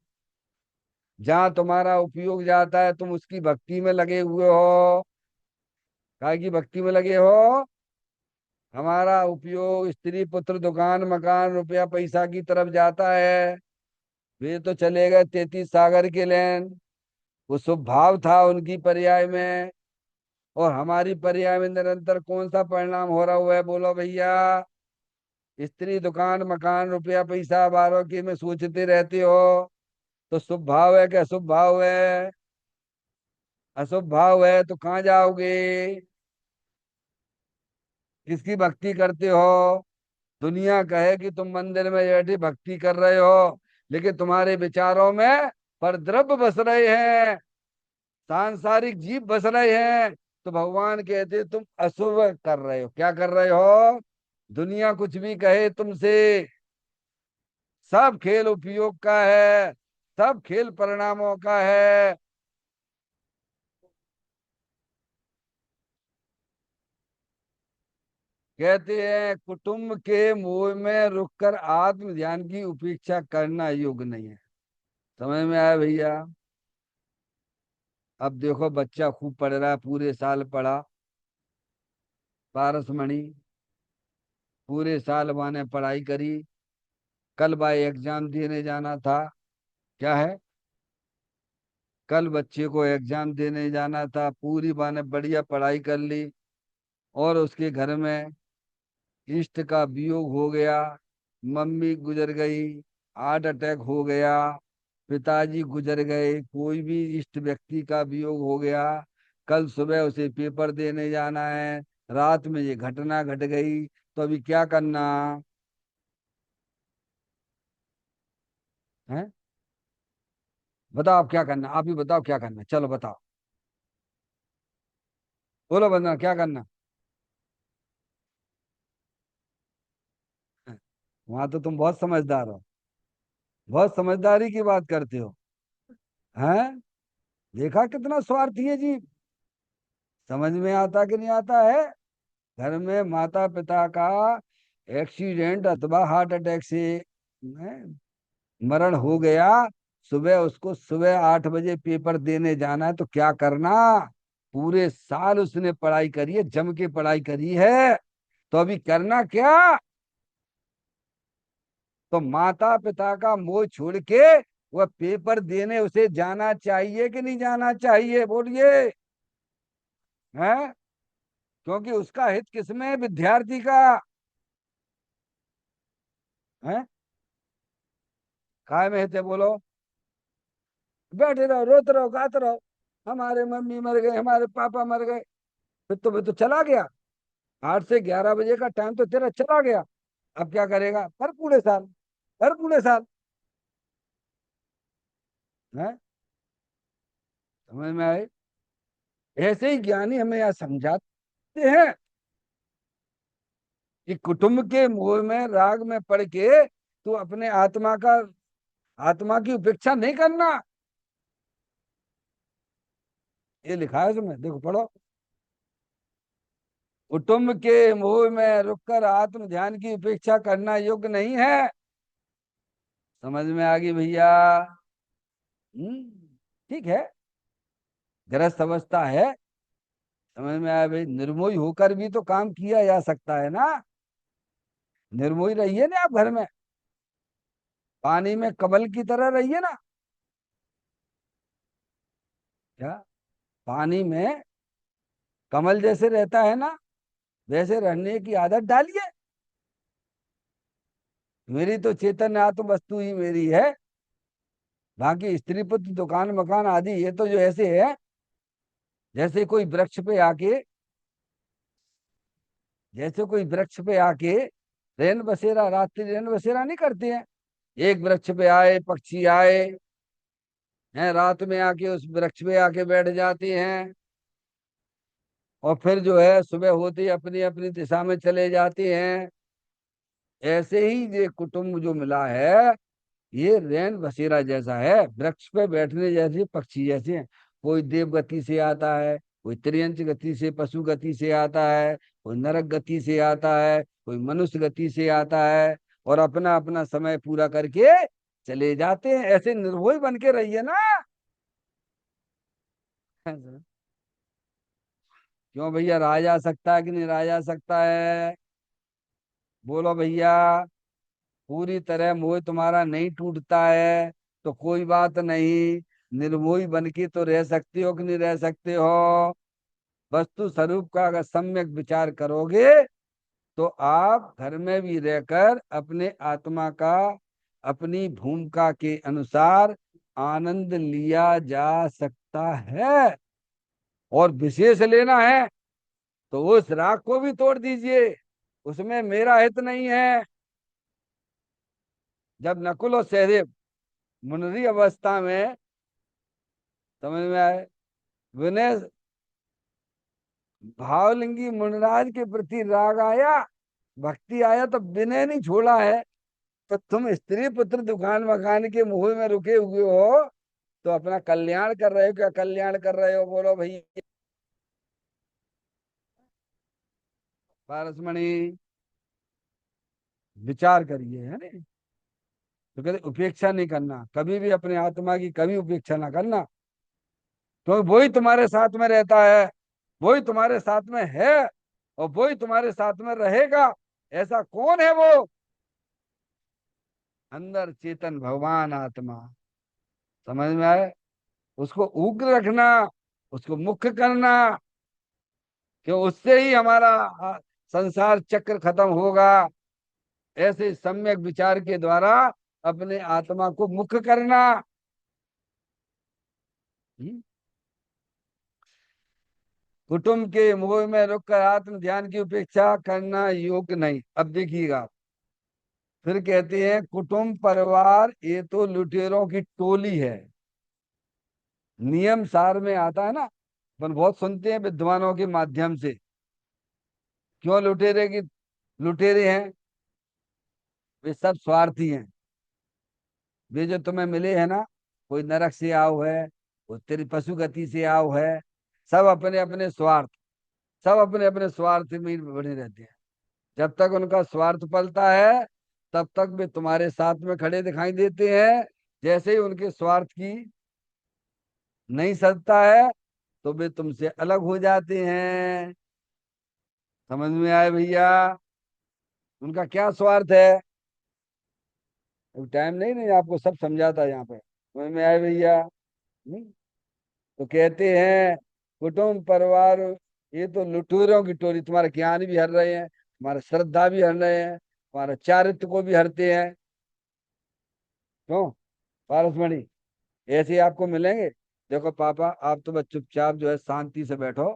जहां तुम्हारा उपयोग जाता है तुम उसकी भक्ति में लगे हुए हो। काय की भक्ति में लगे हो? हमारा उपयोग स्त्री पुत्र दुकान मकान रुपया पैसा की तरफ जाता है। वे तो चले गए 33 सागर के लेन। वो शुभ भाव था उनकी पर्याय में, और हमारी पर्याय में निरंतर कौन सा परिणाम हो रहा हुआ है? बोलो भैया। स्त्री दुकान मकान रुपया पैसा बारों की में सोचते रहते हो, तो शुभ भाव है कि अशुभ भाव है? अशुभ भाव है तो कहाँ जाओगे? किसकी भक्ति करते हो? दुनिया कहे कि तुम मंदिर में बैठे भक्ति कर रहे हो, लेकिन तुम्हारे विचारों में परद्रव्य बस रहे हैं, सांसारिक जीव बस रहे हैं। तो भगवान कहते तुम अशुभ कर रहे हो। क्या कर रहे हो? दुनिया कुछ भी कहे तुमसे, सब खेल उपयोग का है, सब खेल परिणामों का है। कहते हैं कुटुंब के मोह में रुककर आत्म ध्यान की उपेक्षा करना योग नहीं है। समझ में आया भैया? अब देखो, बच्चा खूब पढ़ रहा है, पूरे साल पढ़ा, पारसमणि, पूरे साल माने पढ़ाई करी। कल भाई एग्जाम देने जाना था। क्या है? कल बच्चे को एग्जाम देने जाना था, पूरी माने बढ़िया पढ़ाई कर ली, और उसके घर में इष्ट का वियोग हो गया। मम्मी गुजर गई, हार्ट अटैक हो गया, पिताजी गुजर गए, कोई भी इष्ट व्यक्ति का वियोग हो गया। कल सुबह उसे पेपर देने जाना है, रात में ये घटना घट गई, तो अभी क्या करना है? बताओ आप क्या करना, आप ही बताओ क्या करना, चलो बताओ। बोलो बंदना, क्या करना? वहां तो तुम बहुत समझदार हो, बहुत समझदारी की बात करते हो। हैं? देखा कितना स्वार्थी है जी। समझ में आता कि नहीं आता है? घर में माता पिता का एक्सीडेंट अथवा हार्ट अटैक से हैं, मरण हो गया, सुबह उसको सुबह 8 बजे पेपर देने जाना है, तो क्या करना? पूरे साल उसने पढ़ाई करी है, जम के पढ़ाई करी है, तो अभी करना क्या? तो माता पिता का मोह छोड़ के वह पेपर देने उसे जाना चाहिए कि नहीं जाना चाहिए? बोलिए। है? क्योंकि उसका हित किसमें है? विद्यार्थी का। है? काय में हित है? बोलो। बैठे रहो, रोते रहो, गाते रहो, हमारे मम्मी मर गए, हमारे पापा मर गए। फिर तो चला गया। 8 से 11 बजे का टाइम तो तेरा चला गया। अब क्या करेगा? हर पूरे साल, हर पूरे साल। है? समझ में आए? ऐसे ही ज्ञानी हमें यहाँ समझा, हैं कि कुटुंब के मोह में राग में पड़ के तू अपने आत्मा की उपेक्षा नहीं करना। ये लिखा है उसमें, देखो पढ़ो। कुटुंब के मोह में रुककर आत्म ध्यान की उपेक्षा करना योग्य नहीं है। समझ में आ गई भैया? ठीक है। गृहस्थ अवस्था है। समझ में आया भाई? निर्मोही होकर भी तो काम किया जा सकता है ना। निर्मोही रहिए ना आप घर में, पानी में कमल की तरह रहिए ना। क्या? पानी में कमल जैसे रहता है ना, वैसे रहने की आदत डालिए। मेरी तो चेतन आत्म वस्तु ही मेरी है। बाकी स्त्री पुत्र दुकान मकान आदि ये तो जो ऐसे है, जैसे कोई वृक्ष पे आके जैसे कोई वृक्ष पे आके रैन बसेरा, रात्रि रैन बसेरा नहीं करते हैं। एक वृक्ष पे आए, पक्षी आए हैं, रात में आके उस वृक्ष पे आके बैठ जाते हैं, और फिर जो है सुबह होते ही अपनी अपनी दिशा में चले जाते हैं। ऐसे ही ये कुटुंब जो मिला है, ये रैन बसेरा जैसा है, वृक्ष पे बैठने जैसे, पक्षी जैसे हैं। कोई देव गति से आता है, कोई त्रियंच गति से, पशु गति से आता है, कोई नरक गति से आता है, कोई मनुष्य गति से आता है, और अपना अपना समय पूरा करके चले जाते हैं। ऐसे निर्भय बन के रहिए ना। क्यों भैया, रहा जा सकता है कि नहीं रहा जा सकता है? बोलो भैया। पूरी तरह मोह तुम्हारा नहीं टूटता है तो कोई बात नहीं, निर्मोही बन के तो रह सकते हो कि नहीं रह सकते हो। वस्तु स्वरूप का अगर सम्यक विचार करोगे तो आप घर में भी रहकर अपने आत्मा का अपनी भूमिका के अनुसार आनंद लिया जा सकता है। और विशेष लेना है तो उस राग को भी तोड़ दीजिए, उसमें मेरा हित नहीं है। जब नकुल और सहदेव मुनरी अवस्था में, समझ में आए, विनय भावलिंगी मुनराज के प्रति राग आया, भक्ति आया, तो विनय नहीं छोड़ा है। तो तुम स्त्री पुत्र दुकान मकान के मुंह में रुके हुए हो, तो अपना कल्याण कर रहे हो, क्या कल्याण कर रहे हो? बोलो भैया। पारसमणि, विचार करिए, है ना? तो कहते उपेक्षा नहीं करना, कभी भी अपने आत्मा की कभी उपेक्षा ना करना, क्योंकि वही तुम्हारे साथ में रहता है, वही तुम्हारे साथ में है, और वही तुम्हारे साथ में रहेगा। ऐसा कौन है वो? अंदर चेतन भगवान आत्मा। समझ में आए? उसको उग्र रखना, उसको मुख्य करना, कि उससे ही हमारा संसार चक्र खत्म होगा। ऐसे सम्यक विचार के द्वारा अपने आत्मा को मुख्य करना। हम्म? कुटुंब के मोह में रुककर आत्म ध्यान की उपेक्षा करना योग्य नहीं। अब देखिएगा, फिर कहते हैं कुटुंब परिवार ये तो लुटेरों की टोली है। नियम सार में आता है ना, अपन बहुत सुनते हैं विद्वानों के माध्यम से। क्यों लुटेरे हैं? वे सब स्वार्थी हैं। वे जो तुम्हें मिले हैं ना, कोई नरक से आओ है, कोई तेरी पशु गति से आओ है, सब अपने अपने स्वार्थ, सब अपने अपने स्वार्थ में ही बने रहते हैं। जब तक उनका स्वार्थ पलता है, तब तक वे तुम्हारे साथ में खड़े दिखाई देते हैं। जैसे ही उनके स्वार्थ की नहीं सदता है, तो वे तुमसे अलग हो जाते हैं। समझ में आए भैया? उनका क्या स्वार्थ है? टाइम नहीं नहीं, आपको सब समझाता है यहाँ पे। समझ में आए भैया? हम्म? तो कहते हैं कुटुंब परिवार ये तो लुटेरों की टोली, तुम्हारा ज्ञान भी हर रहे हैं, तुम्हारा श्रद्धा भी हर रहे हैं, तुम्हारा चारित्र को भी हरते हैं। क्यों पारसमणि? ऐसे ही आपको मिलेंगे। देखो पापा, आप तो बस चुपचाप जो है शांति से बैठो,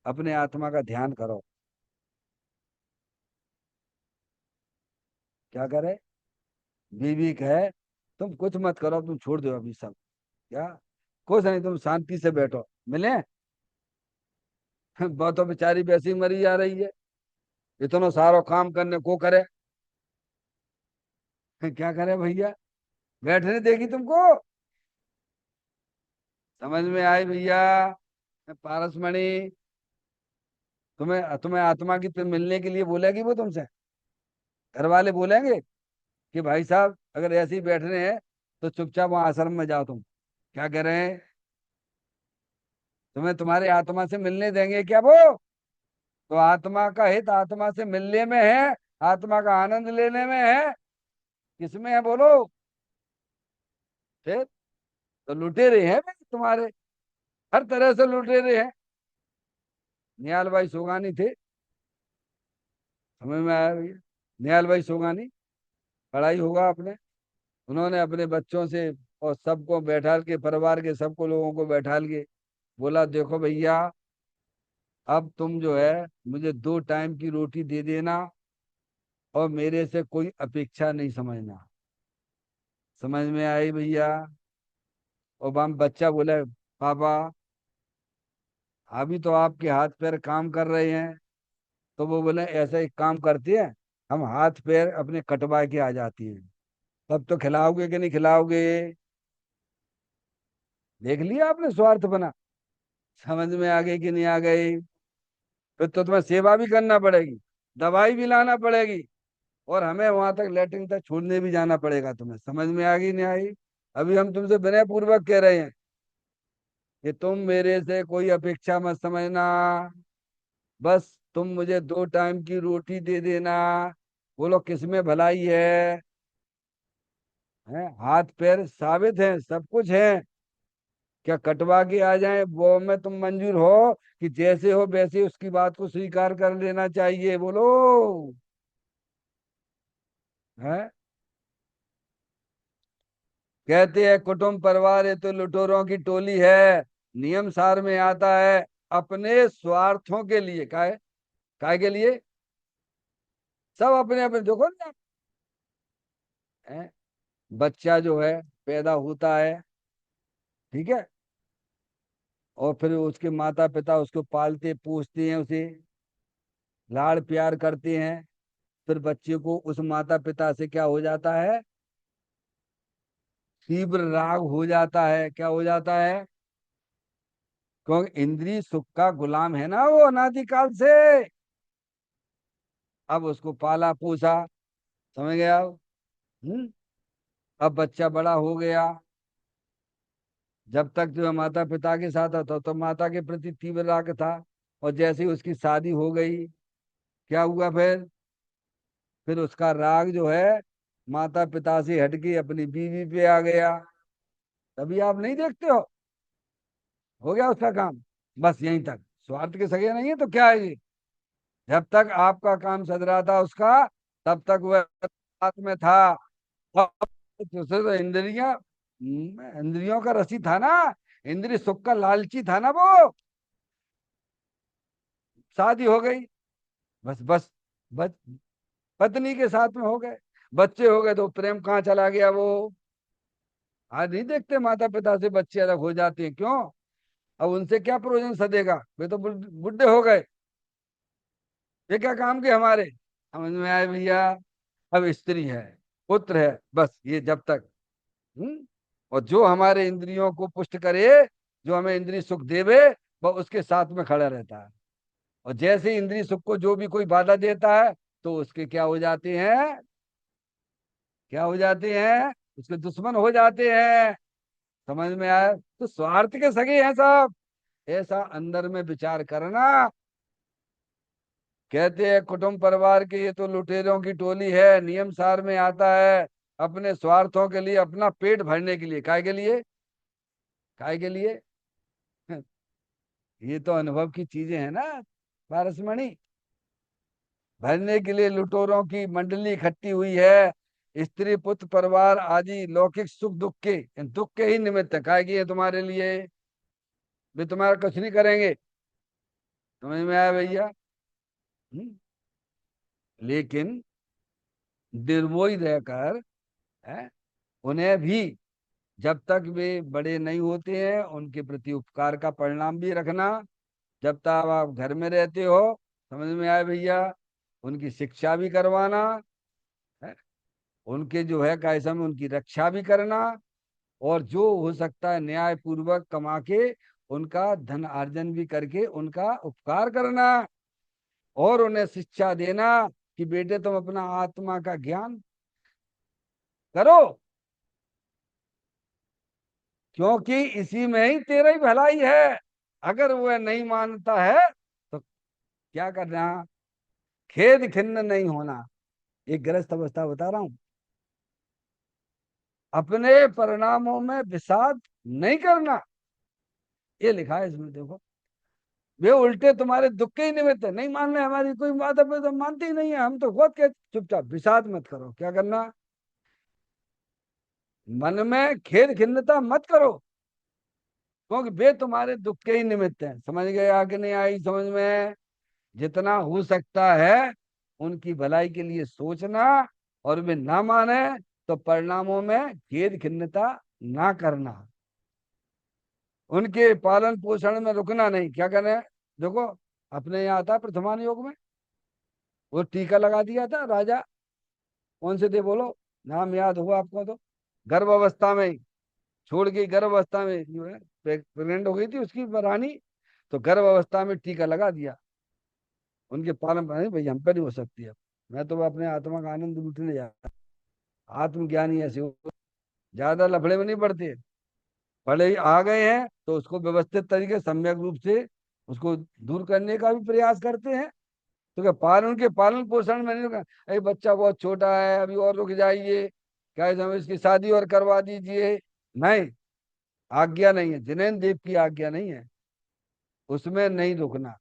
अपने आत्मा का ध्यान करो। क्या करे? बीवी कहे तुम कुछ मत करो, तुम छोड़ दो अभी सब। क्या? कुछ नहीं, तुम शांति से बैठो। मिले? वो तो बेचारी वैसे ही मरी जा रही है, इतना सारा काम करने को करे। क्या करे भैया, बैठने देगी तुमको? समझ में आई भैया? पारसमणि, तुम्हें तुम्हें आत्मा की मिलने के लिए बोलेगी वो तुमसे? घर वाले बोलेंगे कि भाई साहब अगर ऐसे ही बैठने हैं तो चुपचाप वहां आश्रम में जाओ तुम? क्या कह रहे हैं? तुम्हें तुम्हारी आत्मा से मिलने देंगे क्या वो? तो आत्मा का हित आत्मा से मिलने में है, आत्मा का आनंद लेने में है, किसमें है बोलो? फिर तो लुटेरे हैं भाई तुम्हारे, हर तरह से लुटेरे हैं। निहाल भाई सोगानी थे, समझ में आया भैया? निहाल भाई सोगानी, पढ़ाई होगा आपने। उन्होंने अपने बच्चों से और सबको बैठाल के, परिवार के सबको लोगों को बैठाल के बोला, देखो भैया अब तुम जो है मुझे 2 टाइम की रोटी दे देना, और मेरे से कोई अपेक्षा नहीं समझना। समझ में आई भैया? और हम बच्चा बोला, पापा अभी तो आपके हाथ पैर काम कर रहे हैं। तो वो बोले ऐसा एक काम करते हैं, हम हाथ पैर अपने कटवा के आ जाती हैं, तब तो खिलाओगे कि नहीं खिलाओगे? देख लिया आपने स्वार्थ बना? समझ में आ गई कि नहीं आ गई? फिर तो तुम्हें सेवा भी करना पड़ेगी, दवाई भी लाना पड़ेगी, और हमें वहां तक लेटरिन तक छोड़ने भी जाना पड़ेगा तुम्हें। समझ में आ गई नहीं आई? अभी हम तुमसे विनय पूर्वक कह रहे हैं कि तुम मेरे से कोई अपेक्षा मत समझना, बस तुम मुझे 2 टाइम की रोटी दे देना। बोलो किसमें भलाई है? हाथ पैर साबित हैं, सब कुछ है। क्या कटवा के आ जाए वो में तुम मंजूर हो, कि जैसे हो वैसे उसकी बात को स्वीकार कर लेना चाहिए बोलो? है? कहते हैं कुटुंब परिवार ये तो लुटेरों की टोली है, नियम सार में आता है अपने स्वार्थों के लिए। काय के लिए? सब अपने अपने देखो ना। हैं? बच्चा जो है पैदा होता है, ठीक है, और फिर उसके माता पिता उसको पालते पोसते हैं, उसे लाड़ प्यार करते हैं। फिर बच्चे को उस माता पिता से क्या हो जाता है? तीव्र राग हो जाता है। क्या हो जाता है? क्योंकि इंद्रिय सुख का गुलाम है ना वो अनादिकाल से। अब उसको पाला पोसा, समझ गया आप? हम्म। अब बच्चा बड़ा हो गया, जब तक जो है माता पिता के साथ था तो माता के प्रति तीव्र राग था, और जैसे ही उसकी शादी हो गई, क्या हुआ फिर उसका राग जो है माता पिता से हटके अपनी बीवी पे आ गया। तभी आप नहीं देखते हो गया उसका काम। बस यहीं तक, स्वार्थ के सगे नहीं है तो क्या है ये? जब तक आपका काम सध रहा था उसका, तब तक वह साथ में था। और उसे तो इंद्रियों का रसी था ना, इंद्रिय सुख का लालची था ना वो। शादी हो गई, बस बस, बस पत्नी के साथ में हो गए, बच्चे हो गए, तो प्रेम कहाँ चला गया वो? आज नहीं देखते माता पिता से बच्चे अलग हो जाते हैं, क्यों? अब उनसे क्या प्रयोजन सधेगा, वे तो बुढ़े हो गए, ये क्या काम के हमारे? समझ में आए भैया? अब स्त्री है, पुत्र है, बस ये जब तक और जो हमारे इंद्रियों को पुष्ट करे, जो हमें इंद्रिय सुख देवे, वह उसके साथ में खड़ा रहता है। और जैसे ही इंद्रिय सुख को जो भी कोई बाधा देता है, तो उसके क्या हो जाते हैं? क्या हो जाते हैं? उसके दुश्मन हो जाते हैं। समझ में आया? तो स्वार्थ के सगे हैं सब, ऐसा अंदर में विचार करना। कहते हैं कुटुंब परिवार के ये तो लुटेरों की टोली है, नियम सार में आता है अपने स्वार्थों के लिए, अपना पेट भरने के लिए। काय के लिए? काय के लिए? ये तो अनुभव की चीजें हैं ना पारसमणि। भरने के लिए लुटेरों की मंडली इकट्ठी हुई है, स्त्री पुत्र परिवार आदि लौकिक सुख दुख के, इन दुख के ही निमित्त है। काय की है तुम्हारे लिए, वे तुम्हारा कुछ नहीं करेंगे। समझ में आया भैया? हम्म? लेकिन निर्मोही रहकर, है, उन्हें भी जब तक वे बड़े नहीं होते हैं उनके प्रति उपकार का परिणाम भी रखना, जब तक आप घर में रहते हो, समझ में आए भैया, उनकी शिक्षा भी करवाना है, उनके जो है कैसे में उनकी रक्षा भी करना, और जो हो सकता है न्याय पूर्वक कमा के उनका धन अर्जन भी करके उनका उपकार करना, और उन्हें शिक्षा देना कि बेटे तुम अपना आत्मा का ज्ञान करो, क्योंकि इसी में ही तेरा ही भलाई है। अगर वह नहीं मानता है तो क्या करना, खेद खिन्न नहीं होना। एक गृहस्थ अवस्था बता रहा हूं, अपने परिणामों में विषाद नहीं करना, ये लिखा है इसमें देखो। वे उल्टे तुम्हारे दुख के ही निमित्त है, नहीं मान रहे हमारी कोई बात, अब तो मानते ही नहीं है, हम तो खुद के चुपचाप, विषाद मत करो, क्या करना, मन में खेद खिन्नता मत करो, क्योंकि वे तुम्हारे दुख के ही निमित्त हैं। समझ गए, आगे नहीं आई समझ में? जितना हो सकता है उनकी भलाई के लिए सोचना, और वे ना माने तो परिणामों में खेद खिन्नता ना करना, उनके पालन पोषण में रुकना नहीं। क्या करें, देखो अपने यहाँ आता है प्रथमान योग में, वो टीका लगा दिया था राजा, कौन से थे बोलो, नाम याद हुआ आपको तो, गर्भ अवस्था में ही छोड़ के, गर्भ अवस्था में जो है प्रेग्नेंट हो गई थी उसकी रानी, तो गर्भ अवस्था में टीका लगा दिया। उनके पालन नहीं भाई, हम पे नहीं हो सकती है, मैं तो अपने आत्मा का आनंद लूटने जा, आत्मज्ञानी ऐसे हो, ज्यादा लफड़े में नहीं पड़ते, पढ़े आ गए हैं तो उसको व्यवस्थित तरीके सम्यक रूप से उसको दूर करने का भी प्रयास करते हैं। तो क्या पालन, उनके पालन पोषण में नहीं रुका, अरे बच्चा बहुत छोटा है अभी और रुक जाइए, क्या समय इसकी शादी और करवा दीजिए, नहीं, आज्ञा नहीं है, जिनेन्द्र देव की आज्ञा नहीं है, उसमें नहीं रुकना।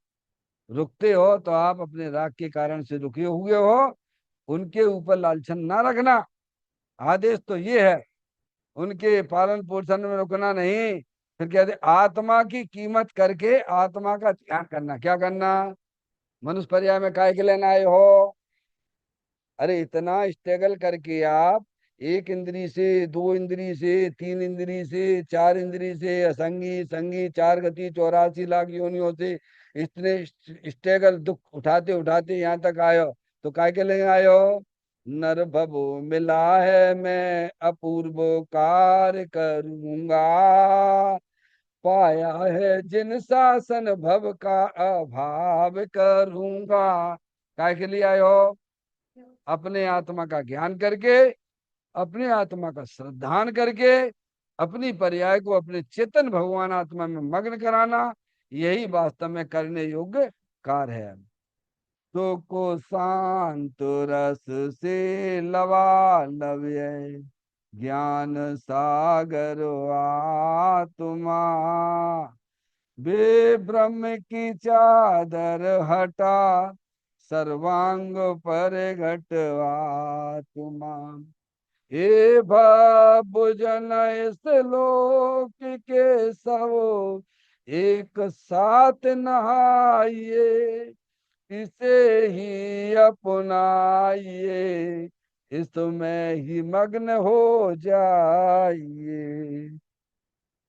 रुकते हो तो आप अपने राग के कारण से रुके हुए हो, उनके ऊपर लालछन ना रखना, आदेश तो ये है, उनके पालन पोषण में रुकना नहीं। फिर कहते आत्मा की कीमत करके आत्मा का त्याग करना, क्या करना, मनुष्य पर्याय में काय के लेना आए हो, अरे इतना स्ट्रगल करके आप एक इंद्री से, दो इंद्री से, तीन इंद्री से, चार इंद्री से, असंगी संगी, चार गति 84 लाख योनियों से इतने स्ट्रगल दुख उठाते उठाते यहाँ तक आयो, तो काय के लिए आयो, नर भवो मिला है मैं अपूर्व कार्य करूंगा, पाया है जिन शासन भव का अभाव करूंगा। काय के लिए आयो, अपने आत्मा का ज्ञान करके, अपने आत्मा का श्रद्धान करके, अपनी पर्याय को अपने चेतन भगवान आत्मा में मग्न कराना, यही वास्तव में करने योग्य कार्य है। तो को शांत रस से लवा लव्य, ज्ञान सागर आत्मा, बे ब्रह्म की चादर हटा, सर्वांग पर घटवा तुमा, हे भुजन इस लोक के सब एक साथ नहाइए, इसे ही अपनाइए, इसमें ही मग्न हो जाइए।